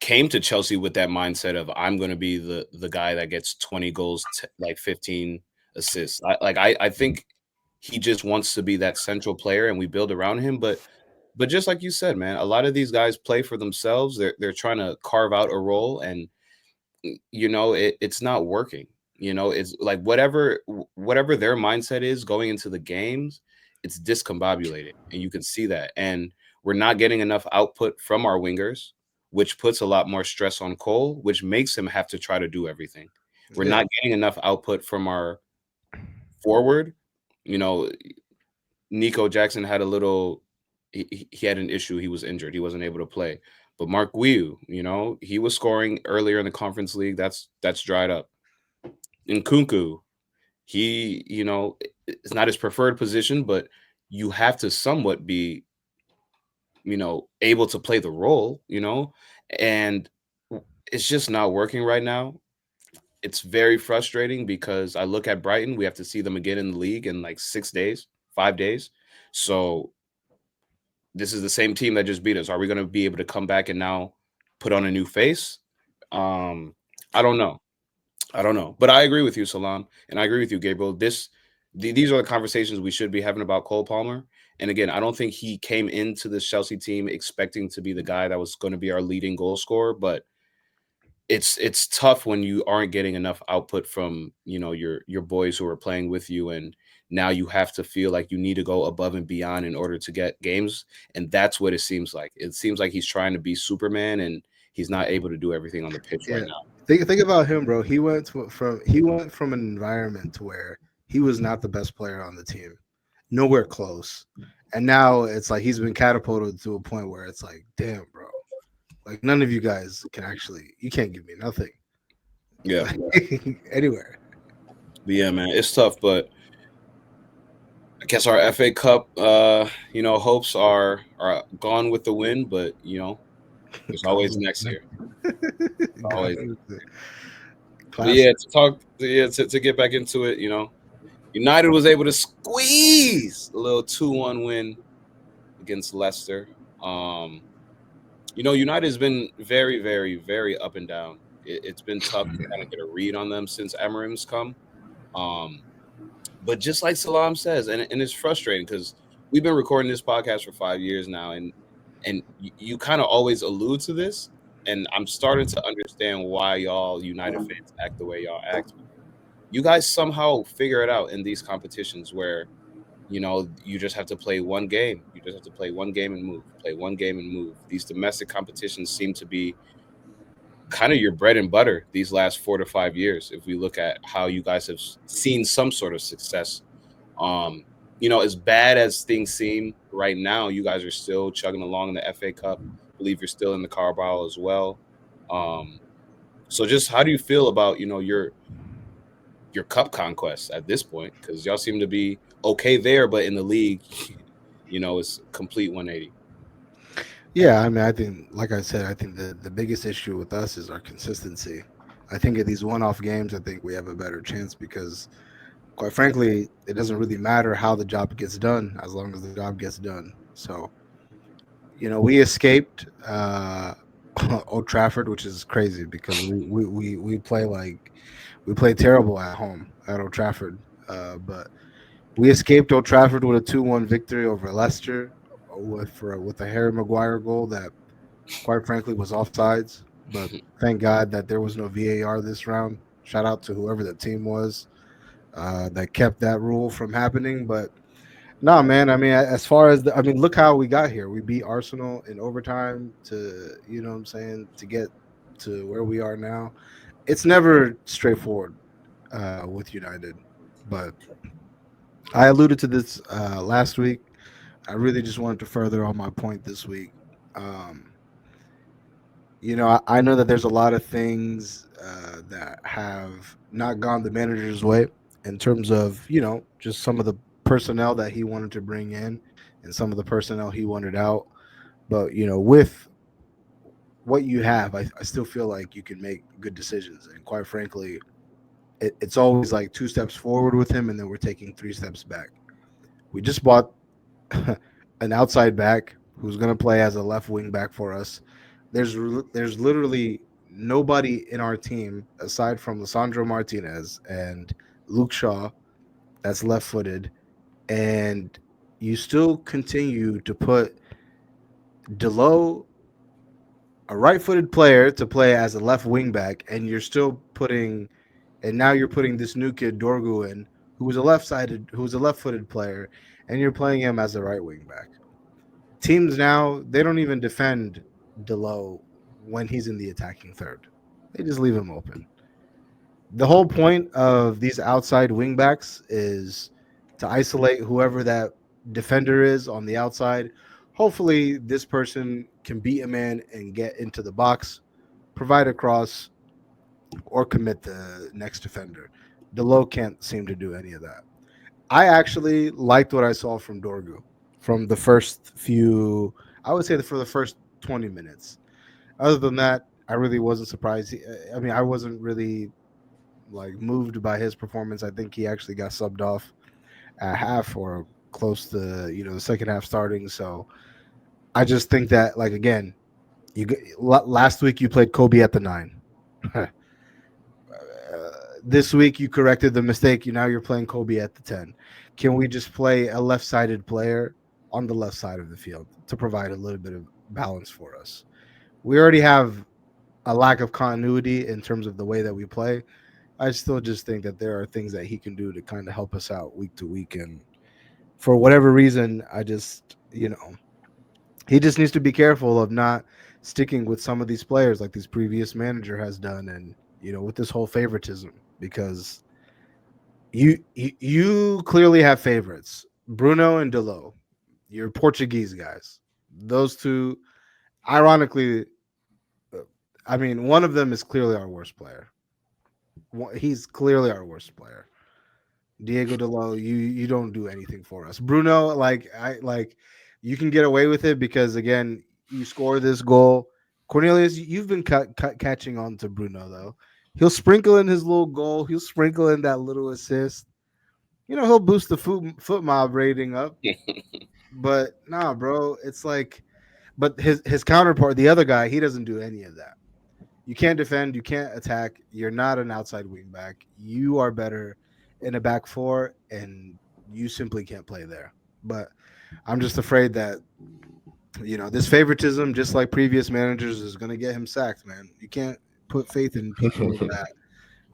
came to Chelsea with that mindset of I'm going to be the guy that gets 20 goals, 15 assists. I think he just wants to be that central player, and we build around him. But just like you said, man, a lot of these guys play for themselves. They're trying to carve out a role, and it's not working. It's like whatever their mindset is going into the games, it's discombobulated, and you can see that. And we're not getting enough output from our wingers, which puts a lot more stress on Cole, which makes him have to try to do everything. We're not getting enough output from our forward. Nico Jackson had he had an issue. He was injured. He wasn't able to play. But Mark Guiu, he was scoring earlier in the Conference League. That's dried up. In Kunku, he, it's not his preferred position, but you have to somewhat be, able to play the role, and it's just not working right now. It's very frustrating because I look at Brighton. We have to see them again in the league in like 6 days, 5 days. So this is the same team that just beat us. Are we going to be able to come back and now put on a new face? I don't know. But I agree with you, Salam, and I agree with you, Gabriel. These are the conversations we should be having about Cole Palmer. And again, I don't think he came into the Chelsea team expecting to be the guy that was going to be our leading goal scorer, but it's tough when you aren't getting enough output from, your boys who are playing with you, and now you have to feel like you need to go above and beyond in order to get games. And that's what it seems like. It seems like he's trying to be Superman, and he's not able to do everything on the pitch right now. Think about him, bro. He went from an environment to where he was not the best player on the team, nowhere close, and now it's like he's been catapulted to a point where it's like, damn, bro, like none of you guys you can't give me nothing. Yeah, anywhere. But yeah, man, it's tough. But I guess our FA Cup, hopes are gone with the win. But there's always next year. Always. But yeah, to get back into it, United was able to squeeze a little 2-1 win against Leicester. United has been very, very, very up and down. It's been tough to kind of get a read on them since Amarim's come. But just like Salam says, and it's frustrating because we've been recording this podcast for 5 years now, and you kind of always allude to this, and I'm starting to understand why y'all United fans act the way y'all act. You guys somehow figure it out in these competitions where, you just have to play one game. You just have to play one game and move. Play one game and move. These domestic competitions seem to be kind of your bread and butter these last 4 to 5 years. If we look at how you guys have seen some sort of success, as bad as things seem right now, you guys are still chugging along in the FA Cup. I believe you're still in the Carabao as well. So just how do you feel about, your cup conquest at this point? Because y'all seem to be okay there, but in the league, it's complete 180. Yeah, I mean, I think, like I said, I think the biggest issue with us is our consistency. I think at these one-off games, I think we have a better chance because, quite frankly, it doesn't really matter how the job gets done as long as the job gets done. So, we escaped Old Trafford, which is crazy because we play like we play terrible at home at Old Trafford. But we escaped Old Trafford with a 2-1 victory over Leicester with a Harry Maguire goal that, quite frankly, was offsides. But thank God that there was no VAR this round. Shout out to whoever the team was that kept that rule from happening. But no, man. I mean, as far as I mean, look how we got here. We beat Arsenal in overtime to, what I'm saying, to get to where we are now. It's never straightforward with United, but I alluded to this last week. I really just wanted to further on my point this week. Um, I know that there's a lot of things that have not gone the manager's way in terms of, just some of the personnel that he wanted to bring in and some of the personnel he wanted out. But, with what you have, I still feel like you can make good decisions. And quite frankly, it's always like 2 steps forward with him, and then we're taking 3 steps back. We just bought an outside back who's going to play as a left wing back for us. There's literally nobody in our team aside from Lissandro Martinez and Luke Shaw that's left footed, and you still continue to put Delo, a right footed player, to play as a left wing back, and now you're putting this new kid Dorgu in, who's a left footed player, and you're playing him as a right wing back. Teams now, they don't even defend Delo when he's in the attacking third. They just leave him open. The whole point of these outside wingbacks is to isolate whoever that defender is on the outside. Hopefully, this person can beat a man and get into the box, provide a cross, or commit the next defender. Delo can't seem to do any of that. I actually liked what I saw from Dorgu from the first few, I would say, for the first 20 minutes. Other than that, I really wasn't surprised. I mean, I wasn't really like moved by his performance. I think he actually got subbed off at half or close to, the second half starting. So I just think that, like, again, last week you played Kobe at the 9. This week you corrected the mistake. Now you're playing Kobe at the 10. Can we just play a left-sided player on the left side of the field to provide a little bit of balance for us? We already have a lack of continuity in terms of the way that we play. I still just think that there are things that he can do to kind of help us out week to week. And for whatever reason, I just, he just needs to be careful of not sticking with some of these players like this previous manager has done, and with this whole favoritism, because you clearly have favorites, Bruno and Delo. You're Portuguese guys. Those two, ironically, uh, I mean, one of them is clearly our worst player. He's clearly our worst player. Diego Delo, you don't do anything for us. Bruno, you can get away with it because, again, you score this goal. Cornelius, you've been catching on to Bruno though. He'll sprinkle in his little goal. He'll sprinkle in that little assist. He'll boost the foot mob rating up. But nah, bro, it's like, but his counterpart, the other guy, he doesn't do any of that. You can't defend, you can't attack. You're not an outside wing back. You are better in a back four, and you simply can't play there. But I'm just afraid that this favoritism, just like previous managers, is going to get him sacked, man. You can't put faith in people that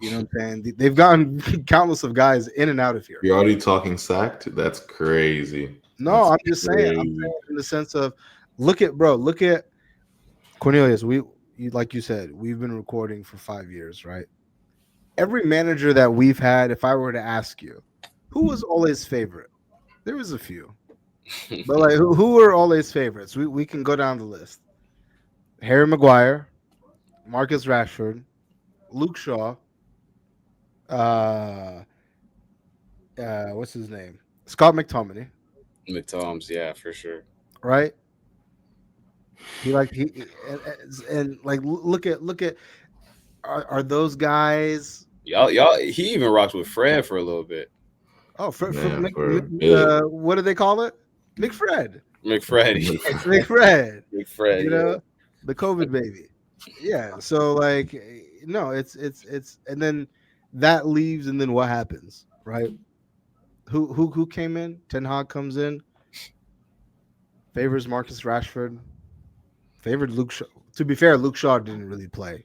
what I'm saying. They've gotten countless of guys in and out of here. You're already talking sacked? That's crazy. No, That's I'm just saying. I'm crazy. saying in the sense of, look at Cornelius. Like you said, we've been recording for 5 years, right? Every manager that we've had, if I were to ask you, who was Ole's favorite? There was a few, but like, who were Ole's favorites? We can go down the list: Harry Maguire, Marcus Rashford, Luke Shaw, uh, what's his name? Scott McTominay, McToms, yeah, for sure. right? He like and like look at are those guys? Y'all. He even rocked with Fred for a little bit. Oh, Yeah, yeah. what do they call it? McFred. McFred. McFred. McFred. You know, the COVID baby. Yeah. So like, no, it's and then that leaves, and then what happens, right? Who came in? Ten Hag comes in, favors Marcus Rashford, favored Luke Shaw. To be fair, Luke Shaw didn't really play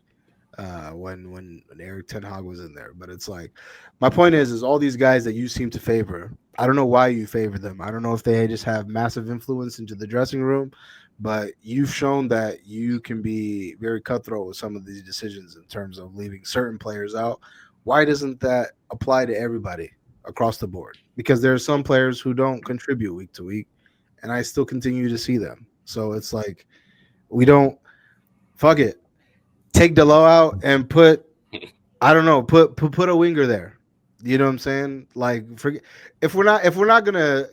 when Eric Ten Hag was in there. But it's like, my point is all these guys that you seem to favor. I don't know why you favor them. I don't know if they just have massive influence into the dressing room, but you've shown that you can be very cutthroat with some of these decisions in terms of leaving certain players out. Why doesn't that apply to everybody across the board? Because there are some players who don't contribute week to week, and I still continue to see them. So it's like, we don't fuck it. Take Delo out and put, I don't know, put a winger there. You know what I'm saying? Like, forget if we're not gonna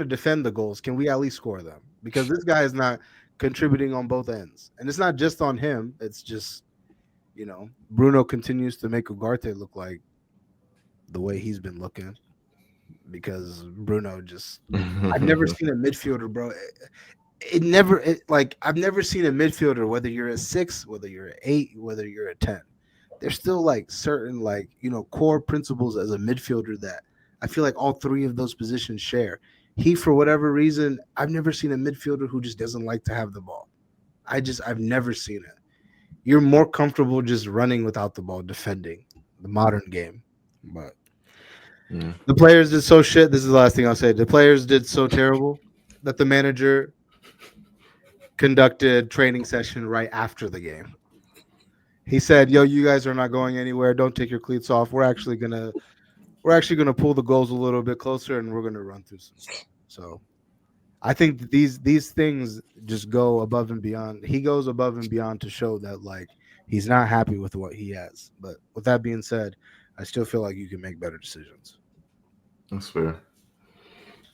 defend the goals, can we at least score them? Because this guy is not contributing on both ends, and it's not just on him. It's just, Bruno continues to make Ugarte look like the way he's been looking, because Bruno just, I've never seen a midfielder, bro. I've never seen a midfielder, whether you're a 6, whether you're an 8, whether you're a 10. There's still like certain core principles as a midfielder that I feel like all three of those positions share. He, for whatever reason, I've never seen a midfielder who just doesn't like to have the ball. I've never seen it. You're more comfortable just running without the ball, defending the modern game. But the players did so shit. This is the last thing I'll say. The players did so terrible that the manager conducted training session right after the game. He said, "Yo, you guys are not going anywhere. Don't take your cleats off. We're actually gonna pull the goals a little bit closer, and we're gonna run through some stuff." So I think that these things just go above and beyond. He goes above and beyond to show that like he's not happy with what he has. But with that being said, I still feel like you can make better decisions. That's fair.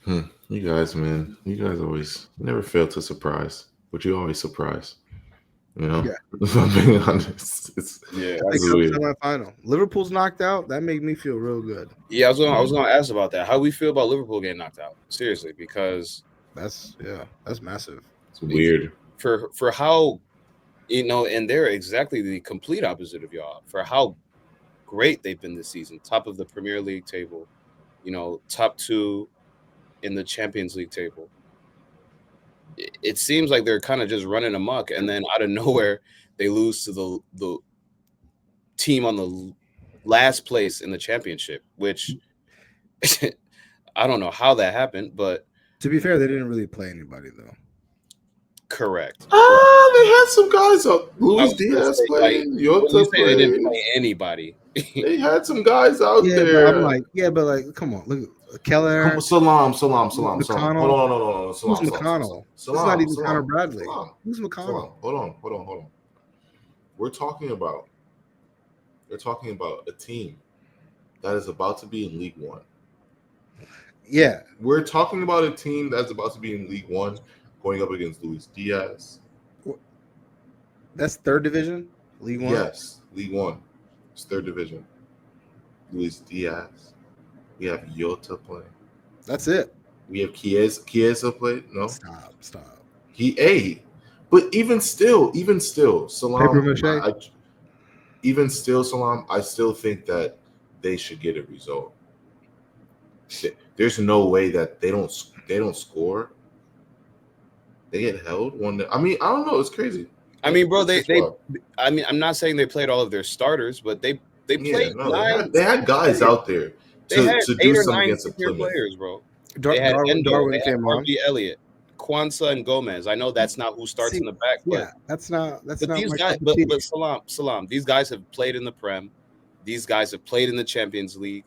You guys, man, always never fail to surprise, but you always surprise. Yeah. If I'm being honest, it's weird. Semifinal. Liverpool's knocked out. That made me feel real good. Yeah, I was gonna ask about that. How do we feel about Liverpool getting knocked out? Seriously, because that's massive. It's weird for how, and they're exactly the complete opposite of y'all. For how great they've been this season, top of the Premier League table, top 2 in the Champions League table. It seems like they're kind of just running amok, and then out of nowhere they lose to the team on the last place in the championship, which I don't know how that happened, but to be fair, they didn't really play anybody though. Correct. They had some guys out. Luis Diaz played. Jota played. They didn't play anybody. They had some guys out there. But I'm like, come on, look. Keller, Salam. McConnell. Hold on. Who's McConnell? It's not even Connor Bradley. Who's McConnell? Hold on. We're talking about a team that is about to be in League One. Yeah. We're talking about a team that's about to be in League One going up against Luis Diaz. That's third division? League One? Yes, League One. It's third division. Luis Diaz. We have Jota playing. That's it. We have Chiesa played. No. Stop. But even still, Salam. Salam. I still think that they should get a result. There's no way that they don't score. They get held one. I mean, I don't know. It's crazy. I mean, bro, I'm not saying they played all of their starters, but they played. They had guys out there. They had to 8 do or something 9 against the players, bro. They had Darwin came on. Elliott, Kwanzaa, and Gomez. I know that's not who starts in the back, but that's not. These guys, but Salam. These guys have played in the Prem. These guys have played in the Champions League.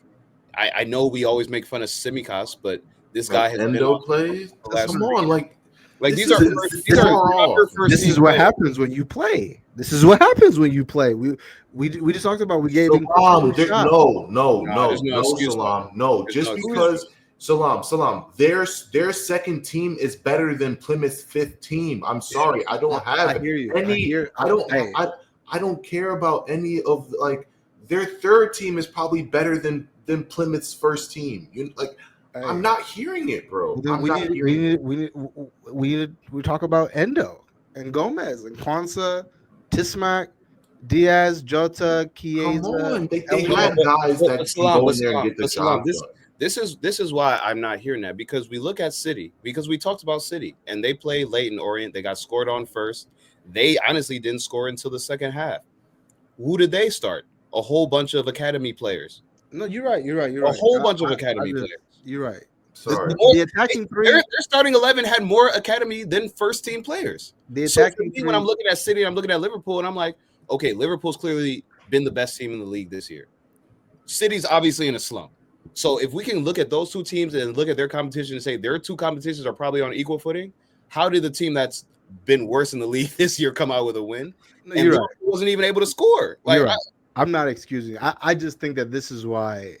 I know we always make fun of Simicas, but this guy has Endo played. Come on, like these are first. This is what happens when you play. We just talked about we gave him no, Salam. No. Just because Salam. Their second team is better than Plymouth's fifth team. I'm sorry, I don't have I hear you. any. I don't care about any of like their third team is probably better than Plymouth's first team. I'm not hearing it, bro. Well, we talk about Endo and Gomez and Kwanzaa, Tismac, Diaz, Jota, Chiesa. Come on, they had guys that can go in there and get the job done. This is why I'm not hearing that, because we look at City, because we talked about City and they play late in Orient. They got scored on first. They honestly didn't score until the second half. Who did they start? A whole bunch of academy players. No, you're right. A whole bunch of academy players. You're right. Sorry. The attacking three. Their starting 11 had more academy than first team players. The attacking three, when I'm looking at City, I'm looking at Liverpool, and I'm like, okay, Liverpool's clearly been the best team in the league this year. City's obviously in a slump. So if we can look at those two teams and look at their competition and say their two competitions are probably on equal footing, how did the team that's been worse in the league this year come out with a win? No, you're right. Wasn't even able to score. Like, you're right. I'm not excusing. I just think that this is why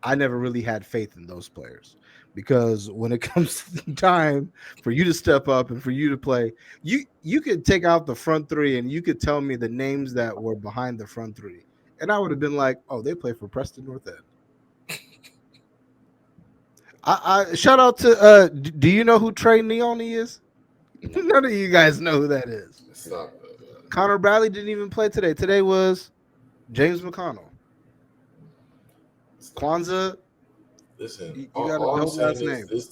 I never really had faith in those players, because when it comes to time for you to step up and for you to play, you could take out the front three and you could tell me the names that were behind the front three, and I would have been like, oh, they play for Preston North End. I shout out to do you know who Trey Neone is? None of you guys know who that is. Stop. Connor Bradley didn't even play today. Today was James McConnell. Kwanzaa. Listen, you all got a I'm dope saying last name. is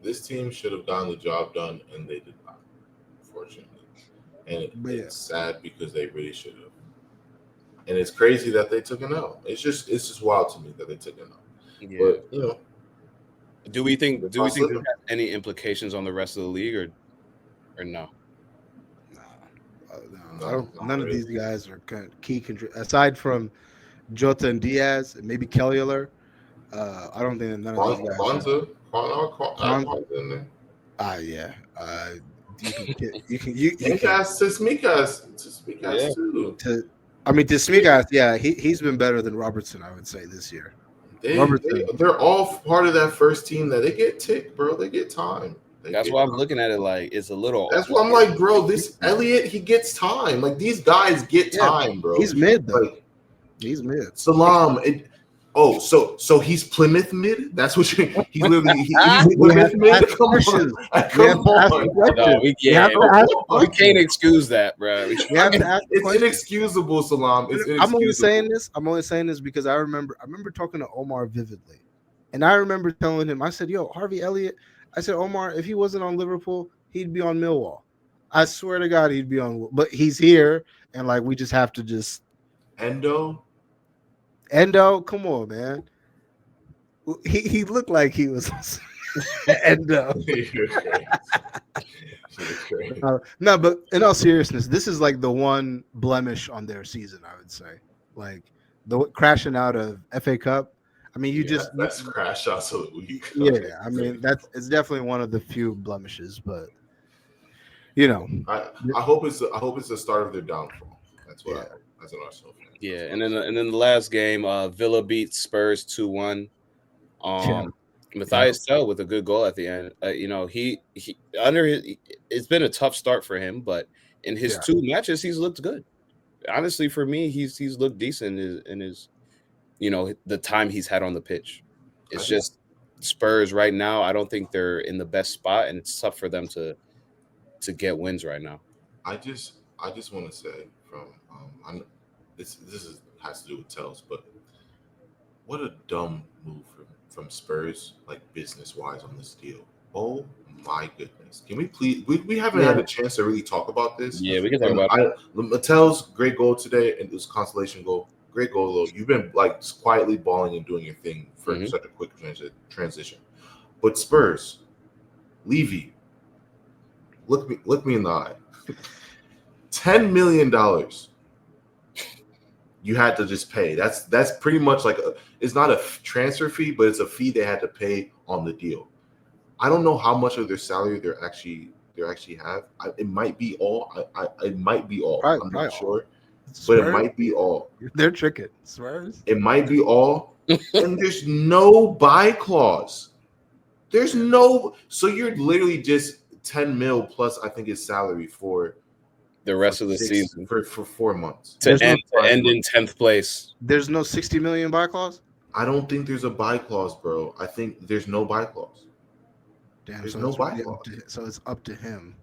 this team should have gotten the job done, and they did not, unfortunately. And it's sad because they really should have. And it's crazy that they took an L. It's just wild to me that they took an L. Yeah. But do we think this has any implications on the rest of the league or no? No, none of these guys are key aside from Jota and Diaz and maybe Kellyler. I don't think that none of these guys. Kwanzaa in there. Yeah. You can Tsimikas too. Tsimikas, yeah, he's been better than Robertson, I would say, this year. They're all part of that first team that they get ticked, bro. They get time. That's why I'm looking at it like it's a little. That's why I'm like, bro, this Elliott, he gets time. Like, these guys get time, bro. He's mid, though. Like, he's mid. Salam. So he's Plymouth mid? That's what he's literally he's Plymouth mid? Come on. No, we can't excuse that, bro. It's inexcusable, Salam. It's inexcusable. I'm only saying this because I remember talking to Omar vividly. And I remember telling him, I said, yo, Harvey Elliott, I said, Omar, if he wasn't on Liverpool, he'd be on Millwall. I swear to God, he'd be on. But he's here, and like we just have to just. Endo, come on, man. He looked like he was Endo. No, but in all seriousness, this is like the one blemish on their season, I would say. Like the crashing out of FA Cup. I mean, that's crash outs of the week. Yeah, I mean it's definitely one of the few blemishes, but I hope it's the start of their downfall. That's what as an Arsenal fan. Yeah, and then the last game, Villa beat Spurs 2-1. Matthias Tell with a good goal at the end. He it's been a tough start for him, but in his two matches, he's looked good. Honestly, for me, he's looked decent in his the time he's had on the pitch. It's just Spurs right now. I don't think they're in the best spot, and it's tough for them to get wins right now. I just want to say this has to do with Tells, but what a dumb move from Spurs, like business wise, on this deal. Oh my goodness! Can we please? We haven't had a chance to really talk about this. Yeah, we can talk about it. Mattel's great goal today, and it was consolation goal. Great goal, though. You've been like quietly balling and doing your thing for such a quick transition. But Spurs, Levy, look me in the eye. $10 million you had to just pay. That's pretty much like it's not a transfer fee, but it's a fee they had to pay on the deal. I don't know how much of their salary they actually have. It might be all. It might be all. Right, I'm not sure. Spurs? But it might be all. They're tricking. Spurs. It might be all. And there's no buy clause. There's no. So you're literally just 10 mil plus. I think his salary for the rest of the season for 4 months to There's no- end in 10th place. There's no 60 million buy clause. I don't think there's a buy clause, bro. I think there's no buy clause. Damn, There's so no it's buy really clause. so it's up to him.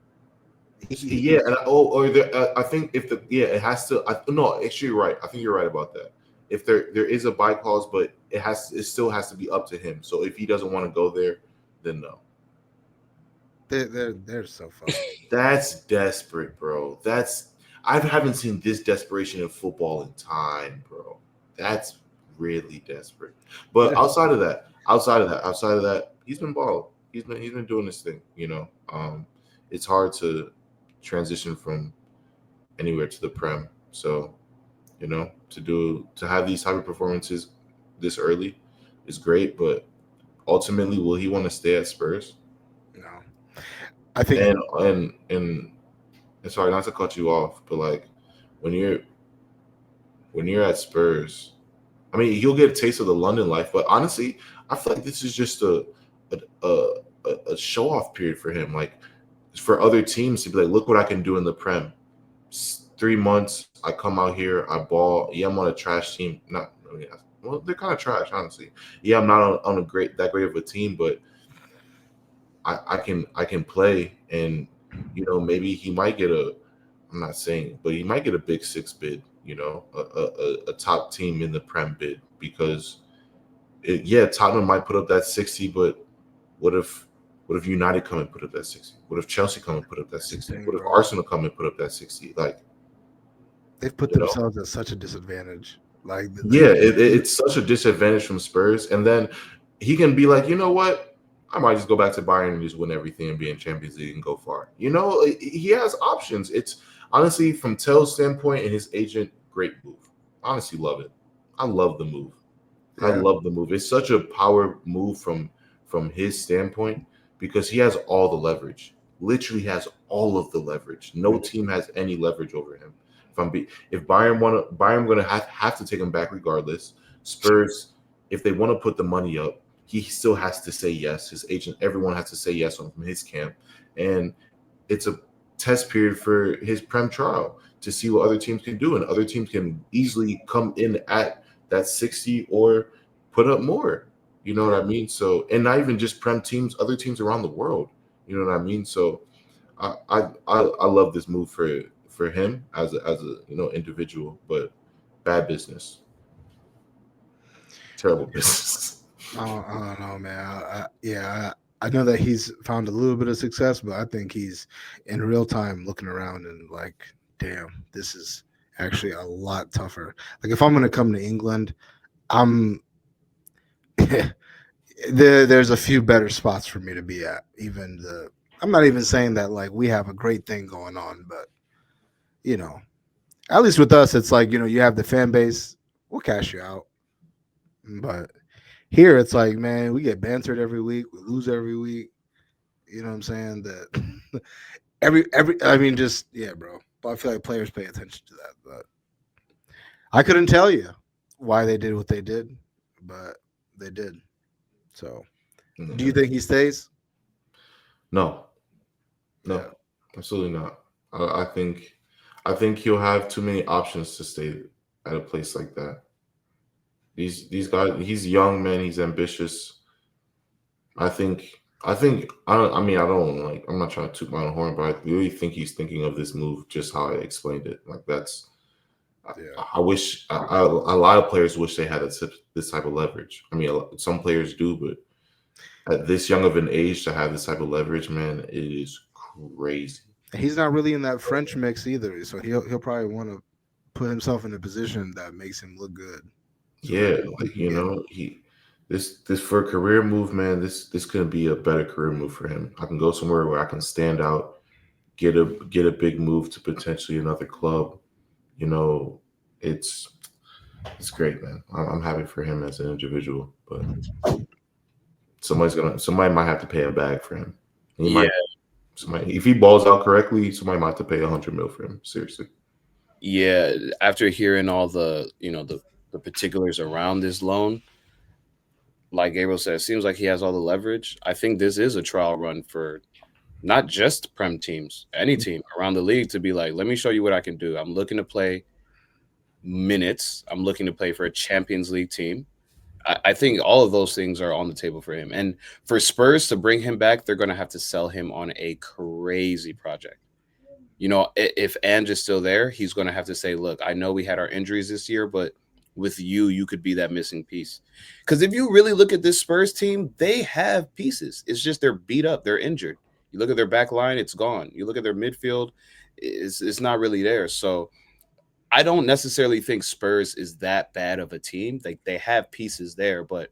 Yeah, and or there, I think if it has to. No, actually, you're right. I think you're right about that. If there is a buy clause, but it still has to be up to him. So if he doesn't want to go there, then no. They're so fun. That's desperate, bro. I haven't seen this desperation in football in time, bro. That's really desperate. But outside of that, he's been balling. He's been doing this thing. It's hard to transition from anywhere to the Prem. So, to have these type of performances this early is great. But ultimately, will he want to stay at Spurs? No, I think. And sorry, not to cut you off, but like when you're at Spurs, I mean, you'll get a taste of the London life. But honestly, I feel like this is just a show off period for him. Like for other teams to be like, look what I can do in the Prem. 3 months, I come out here, I ball. Yeah, I'm on a trash team. Not really. Well, they're kind of trash, honestly. Yeah, I'm not on that great of a team, but I can play, and maybe he might get I'm not saying, but he might get a big 6 bid. A top team in the Prem bid because Tottenham might put up that 60, but what if United come and put up that 60? What if Chelsea come and put up that 60? What if Arsenal come and put up that 60? Like they've put themselves at such a disadvantage. Like it's such a disadvantage from Spurs, and then he can be like, you know what? I might just go back to Bayern and just win everything and be in Champions League and go far. He has options. It's honestly from Tell's standpoint and his agent, great move. Honestly, love it. I love the move. Yeah. I love the move. It's such a power move from his standpoint because he has all the leverage. Literally has all of the leverage. No team has any leverage over him. If Bayern going to have to take him back regardless. Spurs, if they want to put the money up, he still has to say yes. His agent, everyone has to say yes from his camp, and it's a test period for his Prem trial to see what other teams can do, and other teams can easily come in at that 60 or put up more. You know what I mean? So, and not even just Prem teams, other teams around the world. You know what I mean? So, I love this move for him as a individual, but bad business, terrible business. I don't know, man. I know that he's found a little bit of success, but I think he's in real time looking around and like, damn, this is actually a lot tougher. Like if I'm going to come to England, I'm there's a few better spots for me to be at. I'm not even saying that like we have a great thing going on, but at least with us, it's like you have the fan base. We'll cash you out, but here it's like, man, we get bantered every week, we lose every week. You know what I'm saying? That I mean, just bro. But I feel like players pay attention to that. But I couldn't tell you why they did what they did, but they did. So, do you think he stays? No, absolutely not. I think he'll have too many options to stay at a place like that. These guys, he's young, man. He's ambitious. I don't like. I'm not trying to toot my own horn, but I really think he's thinking of this move just how I explained it. Like that's. I wish a lot of players wish they had this type of leverage. I mean, some players do, but at this young of an age to have this type of leverage, man, it is crazy. He's not really in that French mix either, so he'll probably want to put himself in a position that makes him look good. So this for a career move, man. This could be a better career move for him. I can go somewhere where I can stand out, get a big move to potentially another club. It's great, man. I'm happy for him as an individual, but somebody might have to pay a bag for him. If he balls out correctly, somebody might have to pay $100 million for him. Seriously. Yeah, after hearing all the the particulars around this loan, like Gabriel said, it seems like he has all the leverage. I think this is a trial run for not just Prem teams, any team around the league to be like, let me show you what I can do. I'm looking to play minutes. I'm looking to play for a Champions League team. I think all of those things are on the table for him. And for Spurs to bring him back, they're going to have to sell him on a crazy project. You know, if Ange is still there, he's going to have to say, look, I know we had our injuries this year, but with you, you could be that missing piece. Because if you really look at this Spurs team, they have pieces. It's just they're beat up, they're injured. You look at their back line, it's gone. You look at their midfield, it's not really there. So I don't necessarily think Spurs is that bad of a team. Like they have pieces there, but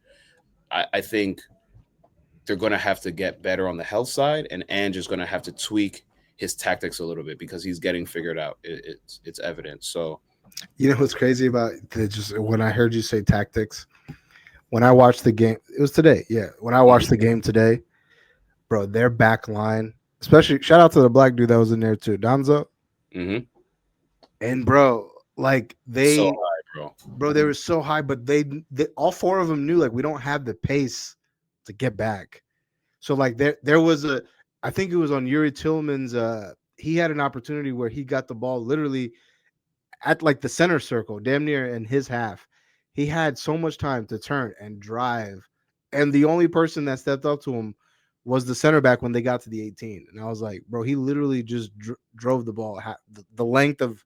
I think they're going to have to get better on the health side, and Ange is going to have to tweak his tactics a little bit because he's getting figured out. It's evident. So, You know what's crazy about just when I heard you say tactics, when I watched the game, it was today. Yeah, when I watched the game today, bro, their back line, especially shout out to the black dude that was in there too, Donzo. mhm. And bro, like So they, high, bro. they were so high, but they all four of them knew like we don't have the pace to get back. So like there was a, I think it was on Yuri Tillman's. He had an opportunity where he got the ball literally at like the center circle, damn near in his half. He had so much time to turn and drive, and the only person that stepped up to him was the center back when they got to the 18. And I was like, bro, he literally just drove the ball the length of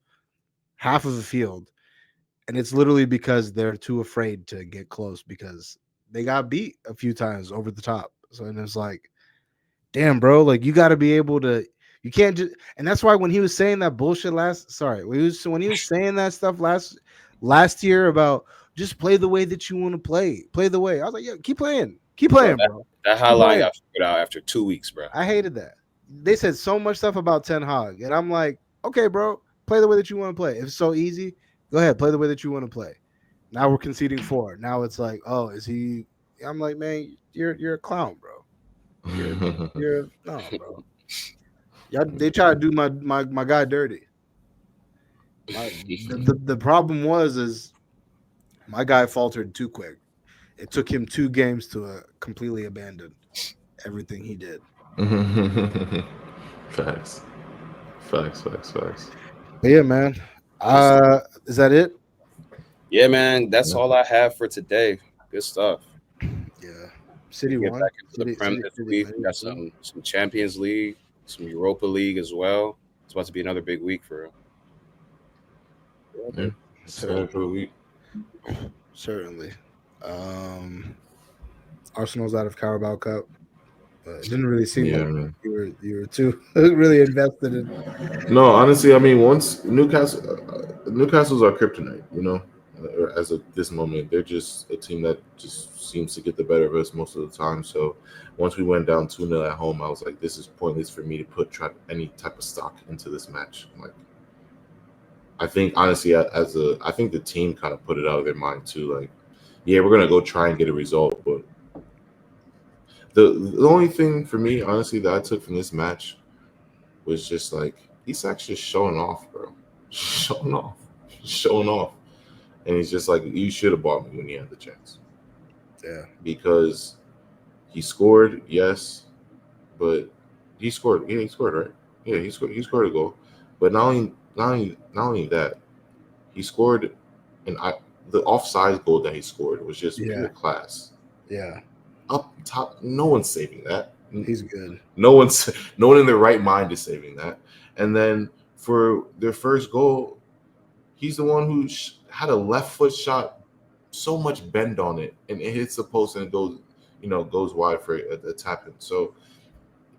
half of the field, and it's literally because they're too afraid to get close because they got beat a few times over the top. So and it's like, damn, bro, like you got to be able to. You can't just, and that's why when he was saying that bullshit when he was saying that stuff last year about just play the way that you want to play the way. I was like, yeah, keep Bro, playing, bro, that keep hotline playing. got figured out after 2 weeks, bro. I hated that. They said so much stuff about Ten Hag, and I'm like, okay, bro, play the way that you want to play. If it's so easy, go ahead, play the way that you want to play. Now we're conceding 4. Now it's like, oh, is he? I'm like, man, you're a clown, bro. You're no, bro. Yeah, they try to do my guy dirty. The problem is my guy faltered too quick. It took him 2 games to completely abandon everything he did. Facts. Facts. But yeah, man. Is that it? Yeah, man, that's all I have for today. Good stuff. Yeah. City Get won. back into the City, Prem City, this City week. won. We got some Champions League, some Europa League as well. It's about to be another big week for real. Yeah. Certainly. Arsenal's out of Carabao Cup. But it didn't really seem like man. you were too really invested in. No, honestly, I mean, once Newcastle's our kryptonite, you know. As of this moment, they're just a team that just seems to get the better of us most of the time. So once we went down 2-0 at home, I was like, this is pointless for me to put any type of stock into this match. Like, I think honestly, I think the team kind of put it out of their mind too. Like, yeah, we're gonna go try and get a result, but the only thing for me, honestly, that I took from this match was just like Isak's just showing off, bro, showing off. And he's just like, you should have bought me when you had the chance. Yeah. Because he scored, yes, but he scored. Yeah, he scored, right? Yeah, he scored a goal. But not only that, he scored the offside goal that he scored was just pure class. Yeah. Up top, no one's saving that. He's good. No one in their right mind is saving that. And then for their first goal, he's the one who had a left foot shot, so much bend on it, and it hits the post and it goes wide for a tap in. So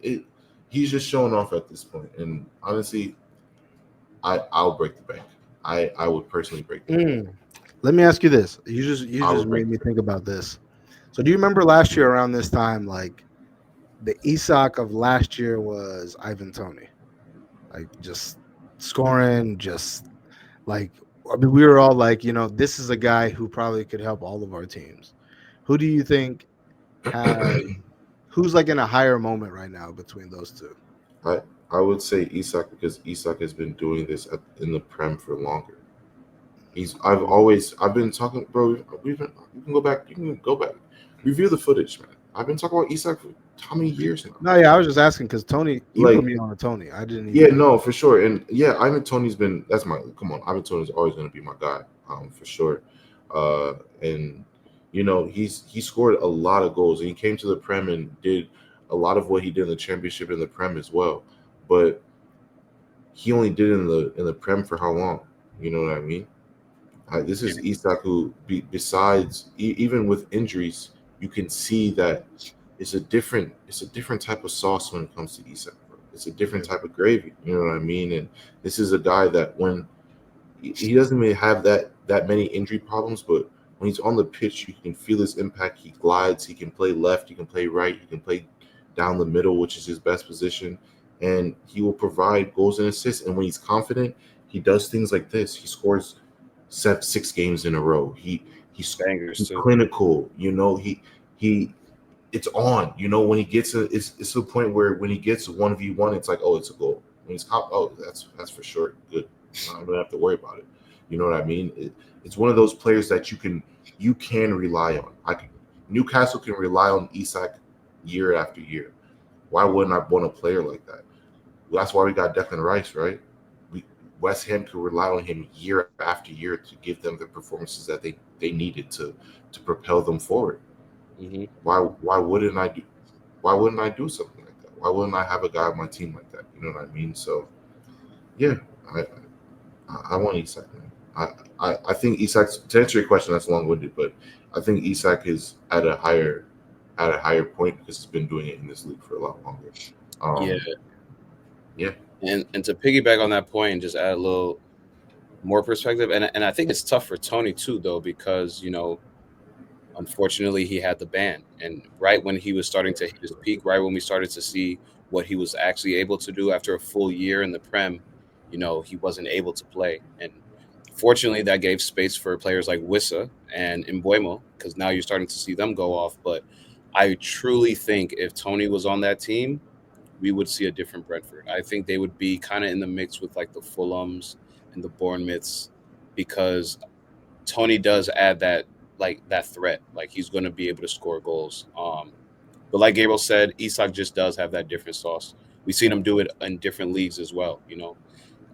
he's just showing off at this point. And honestly, I'll break the bank. I would personally break the bank. Let me ask you this. You just made me think about this. So do you remember last year around this time, like the Isak of last year was Ivan Toney, like just scoring, just like, I mean, we were all like, this is a guy who probably could help all of our teams. Who do you think who's like in a higher moment right now between those two? I would say Isak, because Isak has been doing this in the Prem for longer. I've been talking, bro. You can go back. Review the footage, man. I've been talking about Isak for how many years now? No, yeah, I was just asking because Tony, you Like, put me on to Tony. I didn't yeah, even. no, for sure. And yeah, Ivan Tony's been that's my come on. Ivan Tony's always going to be my guy, for sure. And he scored a lot of goals, and he came to the Prem and did a lot of what he did in the Championship in the Prem as well. But he only did it in the Prem for how long? You know what I mean? This is Isak who, besides even with injuries, you can see that it's a different type of sauce when it comes to Isak. Bro. It's a different type of gravy. You know what I mean? And this is a guy that when he doesn't even have that many injury problems, but when he's on the pitch, you can feel his impact. He glides. He can play left. He can play right. He can play down the middle, which is his best position, and he will provide goals and assists. And when he's confident, he does things like this. He scores 6 games in a row. Bangers He's too. clinical. He it's on. When he gets it's to the point where when he gets 1v1, it's like, oh, it's a goal. When he's oh, that's for sure good. I don't have to worry about it. You know what I mean? It's one of those players that you can rely on. Newcastle can rely on Isak year after year. Why wouldn't I want a player like that? That's why we got Declan Rice, right? West Ham could rely on him year after year to give them the performances that they needed to propel them forward. Mm-hmm. Why wouldn't I do? Why wouldn't I do something like that? Why wouldn't I have a guy on my team like that? You know what I mean? So yeah, I want Isak. Man. I think Isak's, to answer your question, that's long winded, but I think Isak is at a higher point because he's been doing it in this league for a lot longer. Yeah. Yeah. And to piggyback on that point and just add a little more perspective, and I think it's tough for Tony too, though, because unfortunately he had the ban, and right when he was starting to hit his peak, right when we started to see what he was actually able to do after a full year in the Prem, he wasn't able to play. And fortunately that gave space for players like Wissa and Mbuemo, because now you're starting to see them go off. But I truly think if Tony was on that team, we would see a different Brentford. I think they would be kind of in the mix with like the Fulhams and the Bournemouths, because Tony does add that threat. Like he's going to be able to score goals. But like Gabriel said, Isak just does have that different sauce. We've seen him do it in different leagues as well.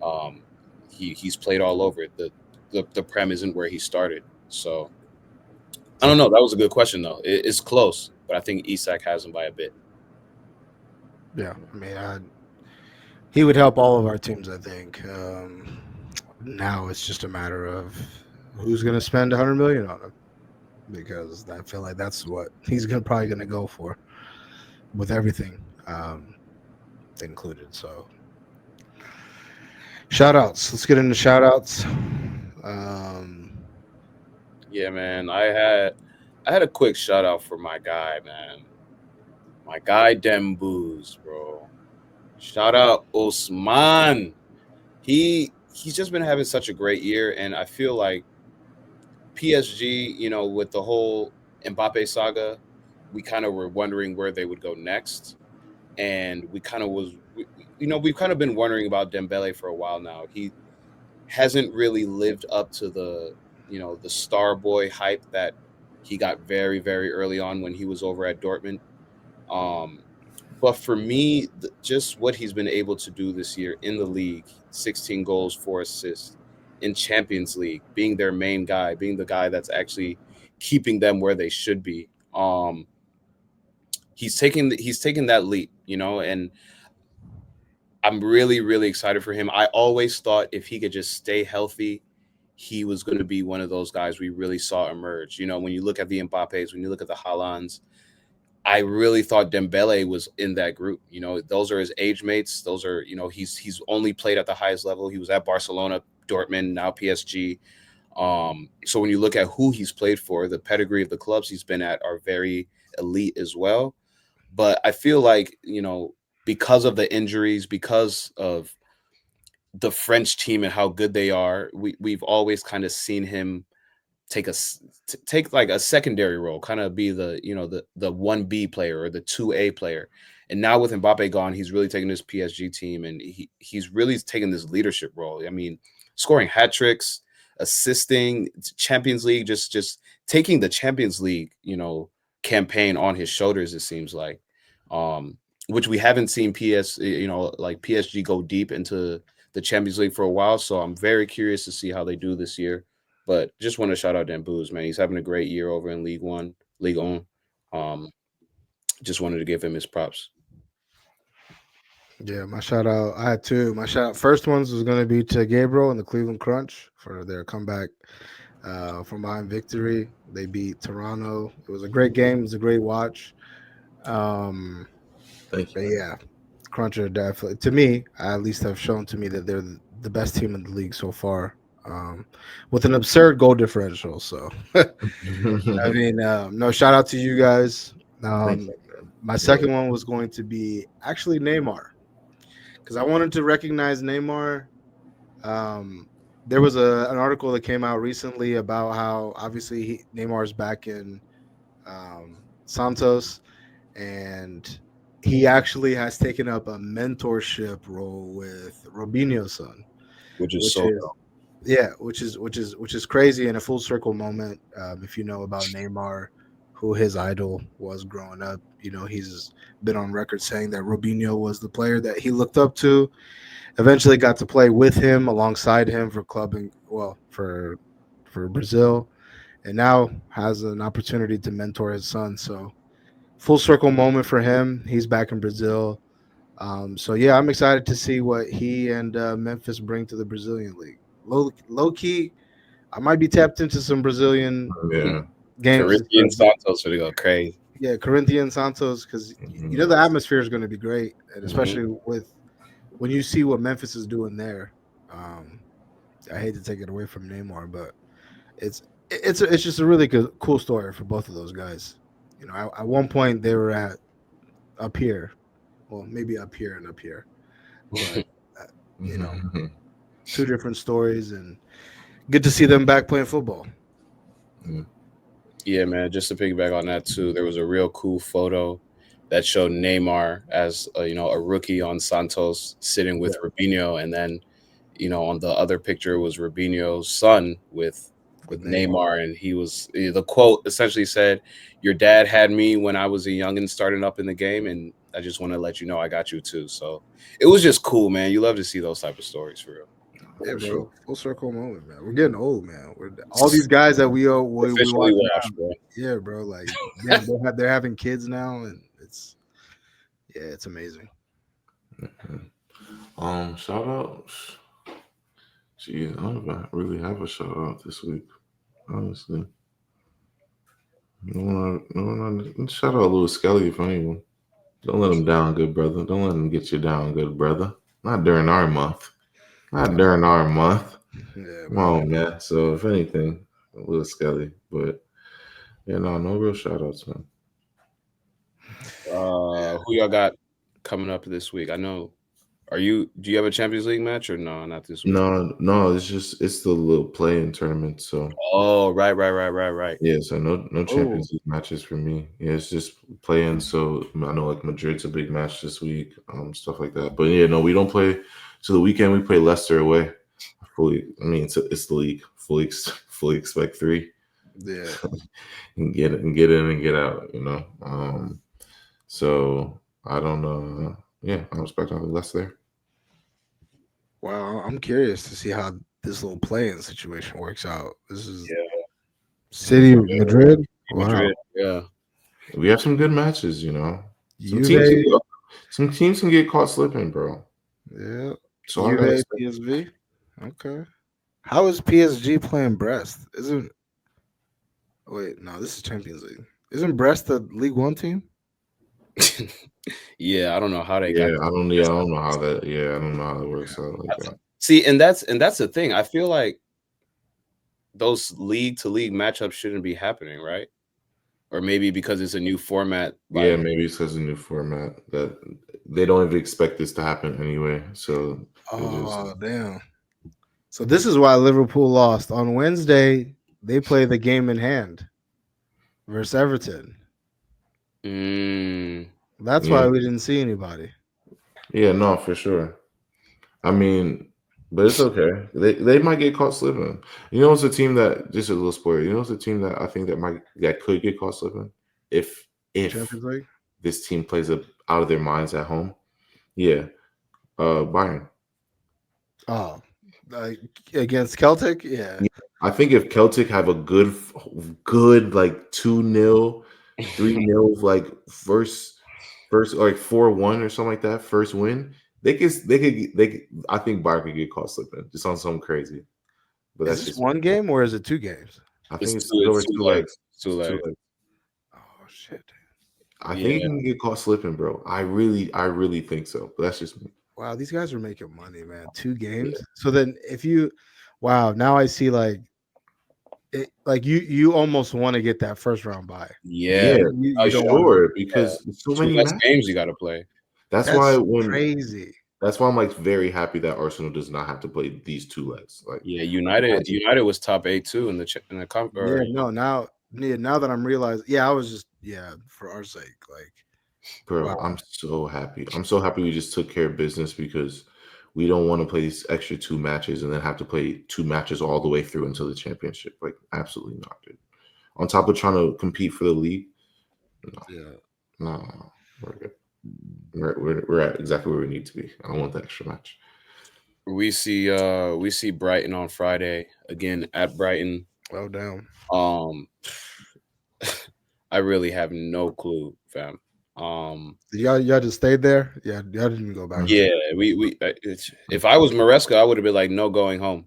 Um, he's played all over it. The Prem isn't where he started, so I don't know. That was a good question though. It's close, but I think Isak has him by a bit. Yeah, I mean, he would help all of our teams, I think. Now it's just a matter of who's going to spend 100 million on him, because I feel like that's what he's probably going to go for with everything included. So, shout outs. Let's get into shout outs. Yeah, man. I had a quick shout out for my guy, man. My guy Dembouz, bro. Shout out Osman. He's just been having such a great year, and I feel like PSG, with the whole Mbappe saga, we kind of were wondering where they would go next, and we kind of we've kind of been wondering about Dembele for a while now. He hasn't really lived up to the star boy hype that he got very, very early on when he was over at Dortmund. Um, but for me, just what he's been able to do this year in the league, 16 goals, 4 assists in Champions League, being their main guy, being the guy that's actually keeping them where they should be. He's taking that leap, and I'm really, really excited for him. I always thought if he could just stay healthy, he was going to be one of those guys we really saw emerge. When you look at the Mbappes, when you look at the Haalands, I really thought Dembele was in that group. Those are his age mates. Those are, he's only played at the highest level. He was at Barcelona, Dortmund, now PSG. So when you look at who he's played for, the pedigree of the clubs he's been at are very elite as well. But I feel like, because of the injuries, because of the French team and how good they are, we've always kind of seen him take like a secondary role, kind of be the 1B player or the 2A player. And now with Mbappe gone, he's really taking this PSG team, and he's really taking this leadership role. I mean, scoring hat tricks, assisting, Champions League, just taking the Champions League, campaign on his shoulders. It seems like, which we haven't seen like PSG go deep into the Champions League for a while. So I'm very curious to see how they do this year. But just want to shout out Dembooz, man. He's having a great year over in League One, League On. Just wanted to give him his props. Yeah, my shout out. I had two. My shout out first ones was going to be to Gabriel and the Cleveland Crunch for their comeback from behind victory. They beat Toronto. It was a great game. It was a great watch. Thank But you. yeah, Crunch are definitely, to me, at least have shown to me that they're the best team in the league so far, with an absurd goal differential. So, I mean, no, shout out to you guys. Thank you, man. My second one was going to be actually Neymar, because I wanted to recognize Neymar. There was an article that came out recently about how obviously Neymar is back in Santos, and he actually has taken up a mentorship role with Robinho's son, Which is which so is yeah, which is crazy and a full circle moment. If you know about Neymar, who his idol was growing up, you know he's been on record saying that Robinho was the player that he looked up to. Eventually, got to play with him alongside him for clubbing, well, for Brazil, and now has an opportunity to mentor his son. So full circle moment for him. He's back in Brazil. So yeah, I'm excited to see what he and Memphis bring to the Brazilian league. Low key, I might be tapped into some Brazilian Yeah. games. Corinthians Santos would go crazy. Yeah, Corinthians Santos, because you know the atmosphere is going to be great, and especially with when you see what Memphis is doing there. I hate to take it away from Neymar, but it's just a really good, cool story for both of those guys. You know, at one point they were at up here, well, maybe up here and up here, but you know, two different stories, and good to see them back playing football. Yeah, man. Just to piggyback on that too, there was a real cool photo that showed Neymar as a rookie on Santos sitting with Robinho, and then on the other picture was Robinho's son with Neymar, and the quote essentially said, "Your dad had me when I was a youngin' starting up in the game, and I just want to let you know I got you too." So it was just cool, man. You love to see those type of stories for real. Yeah, bro. Full circle moment, man. We're getting old, man. All these guys that we Officially watch washed, bro. yeah, bro. Like, yeah, they're having kids now, and it's amazing. Shout outs. Jeez, I don't even really have a shout out this week, honestly. No one. Shout out Lewis Skelly if anyone. Don't let him down, good brother. Don't let him get you down, good brother. Not during our month. Not during our month. Yeah, Come on, man. So if anything, Lewis Skelly. But yeah, no real shout outs, man. Who y'all got coming up this week? I know. Do you have a Champions League match or no? Not this week. No. It's the little play-in tournament. So oh, right. yeah. So no Champions League matches for me. Yeah, it's just playing. So I know like Madrid's a big match this week. Stuff like that. But yeah, no, we don't play. So the weekend we play Leicester away. It's the league. Fully expect 3. Yeah. and get in and get out. So I don't know. Yeah, I'm expecting Leicester. Wow, I'm curious to see how this little playing situation works out. This is City Madrid. Wow. Madrid, yeah. We have some good matches, Some teams can get caught slipping, bro. Yeah. So Juve, PSV. Okay. How is PSG playing Brest? Wait, no, this is Champions League. Isn't Brest the League One team? Yeah, I don't know how they got. I don't know how that. Yeah, I don't know how that works out like that. See, and that's the thing. I feel like those league to league matchups shouldn't be happening, right? Or maybe because it's a new format. Yeah, maybe it's because it's a new format that they don't even expect this to happen anyway. So damn. So this is why Liverpool lost on Wednesday. They play the game in hand versus Everton. That's why we didn't see anybody. Yeah, no, for sure. I mean, but it's okay. They might get caught slipping. It's a team that, just a little spoiler. It's a team that I think that could get caught slipping. if Champions League. this team plays out of their minds at home, yeah, Bayern. Oh, like against Celtic, yeah. Yeah. I think if Celtic have a good like 2-0, 3-0, like first like 4-1 or something like that, first win, I think Bayern could get caught slipping just on something crazy. But Is that's this just one game or is it 2 games? I think It's it's over two two legs. legs. Two It's two legs. legs. Oh shit! I think Yeah. he can get caught slipping, bro. I really think so. But that's just me. Wow, these guys are making money, man. 2 Yeah. games. So then, if you, wow, now I see like it, like you almost want to get that first round bye. Yeah. You don't want Sure, to. because there's so Two many less games matches. you got to play. That's why That's crazy. that's why I'm like very happy that Arsenal does not have to play these 2 legs. Like, Yeah, United was top 8 too in the Yeah, no, now that I'm realizing, yeah, I was just for our sake, like bro, wow, I'm so happy. I'm so happy we just took care of business because we don't want to play these extra 2 matches and then have to play 2 matches all the way through until the championship. Like, absolutely not, dude. On top of trying to compete for the league, yeah. no, we're good. We're at exactly where we need to be. I don't want the extra match. We see Brighton on Friday again at Brighton. Oh damn. Um, I really have no clue, fam. Y'all just stayed there? Yeah, y'all didn't go back. Yeah, if I was Maresca, I would have been like, no going home.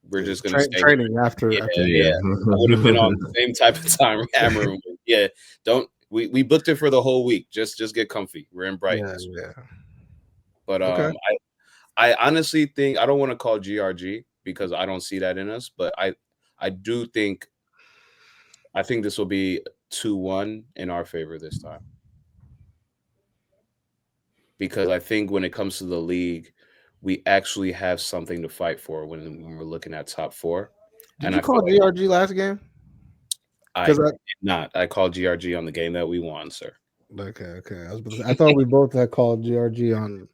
We're Yeah, just gonna stay training after here. after. Yeah, I would have been on the same type of time hammering. Yeah, don't we booked it for the whole week. Just get comfy. We're in Brighton. Yeah. But Okay. I honestly think I don't want to call GRG because I don't see that in us, but I do think this will be 2-1 in our favor this time. Because I think when it comes to the league, we actually have something to fight for when we're looking at top 4. Did And you I feel call like GRG last game? I did not. I called GRG on the game that we won, sir. Okay. I thought we both had called GRG on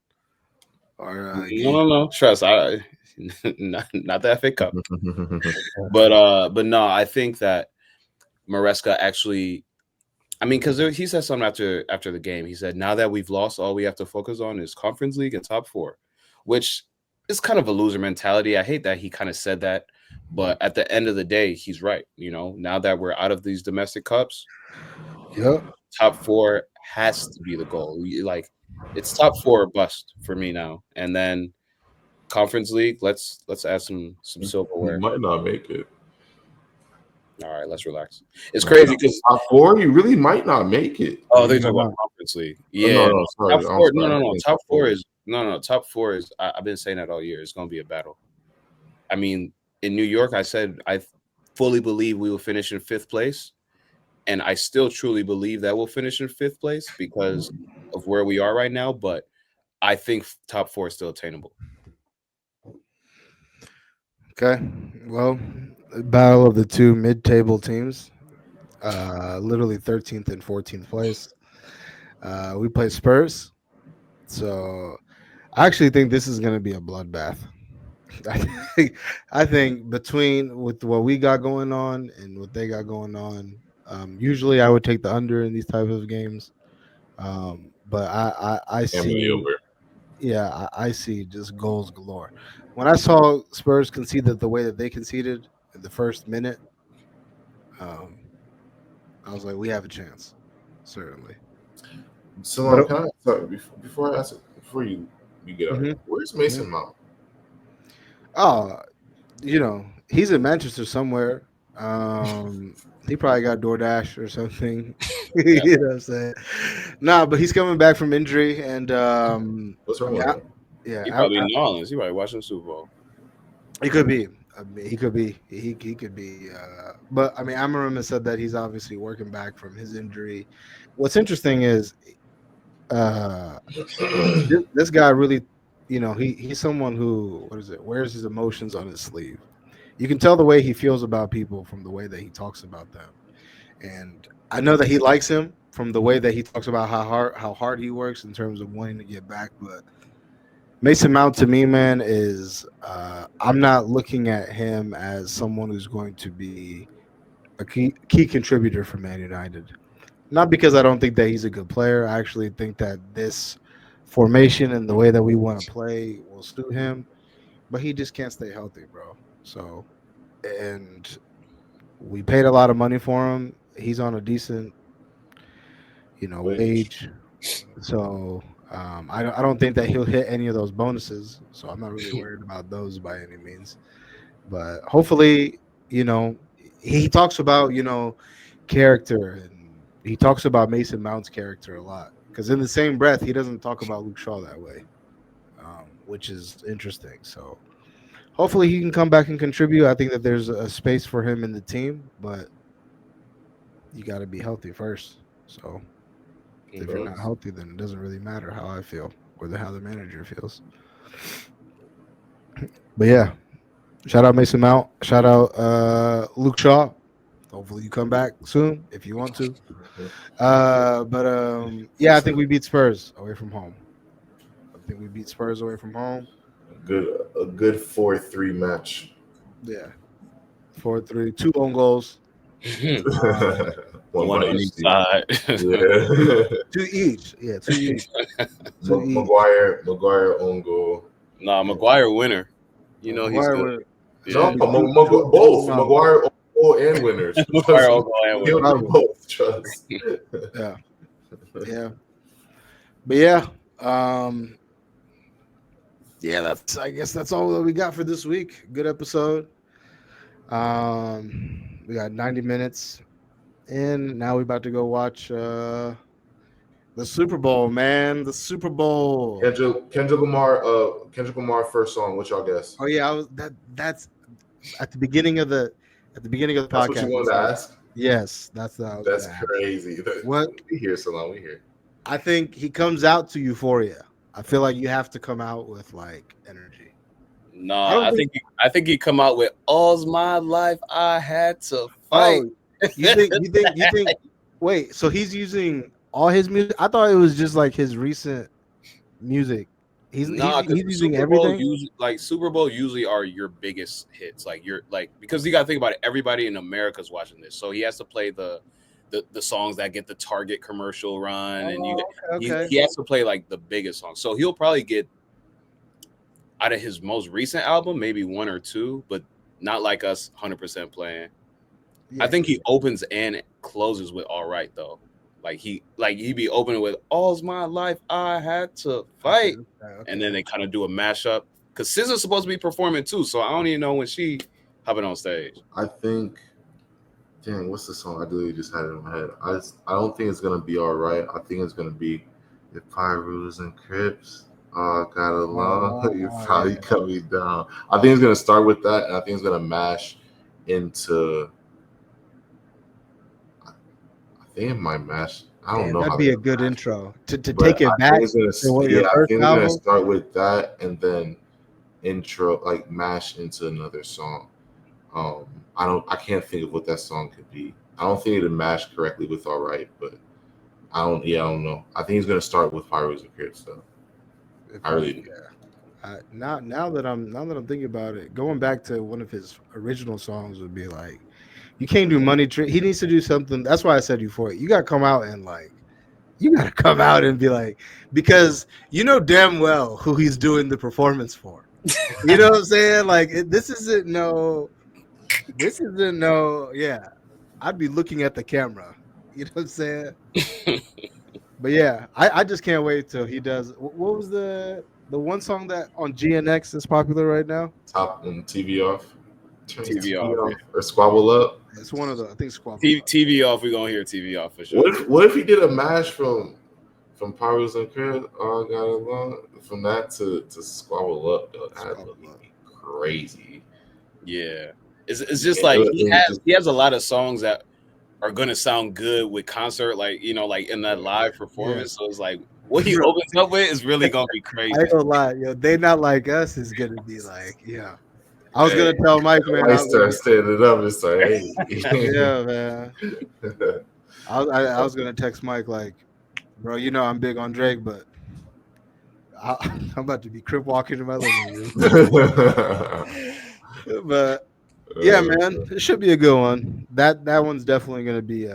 our game. No. Trust. Not that FA Cup. But no, I think that Maresca actually. I mean, because he said something after the game. He said, "Now that we've lost, all we have to focus on is Conference League and top 4," which is kind of a loser mentality. I hate that he kind of said that, but at the end of the day, he's right. You know, now that we're out of these domestic cups, Yep. top 4 has to be the goal. Like, it's top 4 or bust for me now, and then Conference League. Let's add some silverware. You might not make it. All right, let's relax. It's crazy because top 4, you really might not make it. Oh, they're talking about Conference League. Yeah, no, sorry. top 4. No. Top Top 4 is. I've been saying that all year. It's going to be a battle. I mean, in New York, I said I fully believe we will finish in 5th place, and I still truly believe that we'll finish in 5th place because of where we are right now. But I think top 4 is still attainable. Okay. Well, battle of the 2 mid-table teams. Literally 13th and 14th place. We play Spurs. So I actually think this is going to be a bloodbath. I think between with what we got going on and what they got going on, usually I would take the under in these types of games. But I see, over. yeah, I see just goals galore. When I saw Spurs conceded the way that they conceded in the first minute, I was like, we have a chance, certainly. So, can I sorry before I ask it, before you get out? Mhm. Where's Mason Mount? Oh, he's in Manchester somewhere. He probably got DoorDash or something. You know what I'm saying? Nah, but he's coming back from injury, and What's wrong with him? yeah, He probably in New Orleans. He probably watching the Super Bowl. he could be. I mean, he could be. He could be. But I mean, Amarim has said that he's obviously working back from his injury. What's interesting is this guy really, he's someone who wears his emotions on his sleeve. You can tell the way he feels about people from the way that he talks about them. And I know that he likes him from the way that he talks about how hard he works in terms of wanting to get back. But Mason Mount to me, man, is I'm not looking at him as someone who's going to be a key contributor for Man United. Not because I don't think that he's a good player. I actually think that this formation and the way that we want to play will suit him, but he just can't stay healthy, bro. So, and we paid a lot of money for him. He's on a decent, Wage. wage. So, I don't think that he'll hit any of those bonuses. So I'm not really worried about those by any means. But hopefully, you know, he talks about, character, and he talks about Mason Mount's character a lot. Because in the same breath, he doesn't talk about Luke Shaw that way, which is interesting. So hopefully he can come back and contribute. I think that there's a space for him in the team, but you got to be healthy first. So if you're not healthy, then it doesn't really matter how I feel or how the manager feels. But yeah, shout out Mason Mount. Shout out Luke Shaw. Hopefully you come back soon if you want to. But yeah, I think we beat Spurs away from home. I think we beat Spurs away from home. A good 4-3 match. Yeah, 4-3, 2 own goals. One by on each each team. side. Yeah. 2 each. Yeah, 2 each. Maguire own goal. Nah, Maguire winner. You know he's Maguire good. went- Yeah. No, both Maguire own goal and winners. Maguire own goal and He'll winner. do both. Trust. Yeah, yeah, but yeah, yeah. I guess that's all that we got for this week. Good episode. We got 90 minutes in. Now we're about to go watch the Super Bowl, man. The Super Bowl. Kendrick Lamar first song. What y'all guess? Oh yeah, that's at the beginning of the podcast. That's what you wanted to ask. Yes, that's That's crazy. What? We here, Salon? We here. I think he comes out to Euphoria. I feel like you have to come out with like energy. Nah, I think he come out with "All's My Life I Had to Fight." Oh, you think? Wait, so he's using all his music? I thought it was just like his recent music. He's using Super Bowl everything. Super Bowl usually are your biggest hits. Because you got to think about it. Everybody in America's watching this, so he has to play the songs that get the Target commercial run, and he has to play like the biggest songs. So he'll probably get out of his most recent album maybe 1 or 2, but not like us 100% playing. Yeah. I think he opens and closes with "All Right" though. He be opening with "All's My Life I Had to Fight," Okay. and then they kind of do a mashup because SZA's supposed to be performing too. So I don't even know when she hopping on stage. I think. Dang, what's the song? I literally just had it in my head. I don't think it's gonna be all right. I think it's gonna be "If Pyrus and Crips all got along." You probably cut me down. I think it's gonna start with that, and I think it's gonna mash into. I think it might mash. I don't know. That'd be a good intro to but take it back. I think it's gonna start with that, and then intro like mash into another song. I can't think of what that song could be. I don't think it'd mash correctly with "All Right," but I don't know. I think he's gonna start with "Pyrus and Crips" though. I really do. Yeah. Now that I'm thinking about it, going back to one of his original songs would be like, you can't do Money Tree. He needs to do something. That's why I said Euphoria. You got to come out and like, you got to come out and be like, because you know damn well who he's doing the performance for. You know what I'm saying? Like, this isn't no. Yeah. I'd be looking at the camera. You know what I'm saying? But yeah, I just can't wait till he does. What was the one song that on GNX is popular right now? Top on TV off. TV off. Or Squabble Up. It's one of the, I think Squabble. TV off. We're gonna hear TV off for sure. What if he did a mash from Pyrus and Crips all got along from that to Squabble Up? Though that would be crazy. Yeah, it's just like he has a lot of songs that are gonna sound good with concert, like like in that live performance. Yeah. So it's like what he opens up with is really gonna be crazy. I ain't gonna lie, They Not Like Us is gonna be like, yeah. I was gonna tell Mike, man. I start standing up and start, hey. Yeah, man. I was gonna text Mike like, bro, I'm big on Drake, but I'm about to be crip walking in my living room. But yeah, man, it should be a good one. That one's definitely gonna be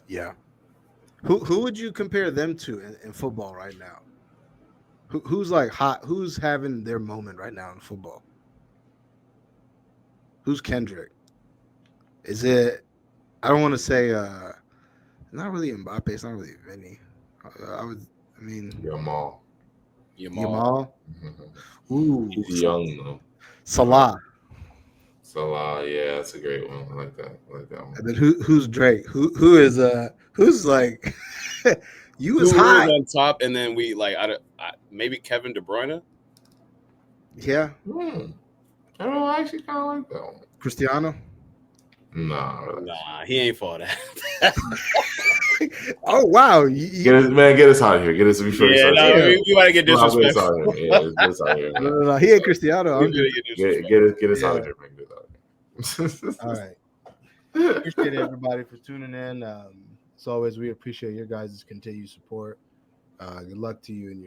Yeah. Who would you compare them to in football right now? Who's like hot? Who's having their moment right now in football? Who's Kendrick? Is it? I don't want to say. Not really Mbappe. It's not really Vinny. I would. I mean, Jamal. Yamal. Ooh, He's young though. Salah. Salah, yeah, that's a great one. I like that. I like that one. And then who's Drake? Who's like you was Who was hot? on top, and then we like maybe Kevin De Bruyne. Yeah, I don't know. I actually kind of like that one. Cristiano. Nah, he ain't for that. Oh wow, Get us out of here. Get us before Yeah, we want to get Get us disrespectful. out of here. Yeah, get us out of here. No, he ain't Cristiano. I'm just, Get us out of here, man. Get us out of here. all right. Appreciate everybody for tuning in. As always, we appreciate your guys' continued support. Good luck to you and your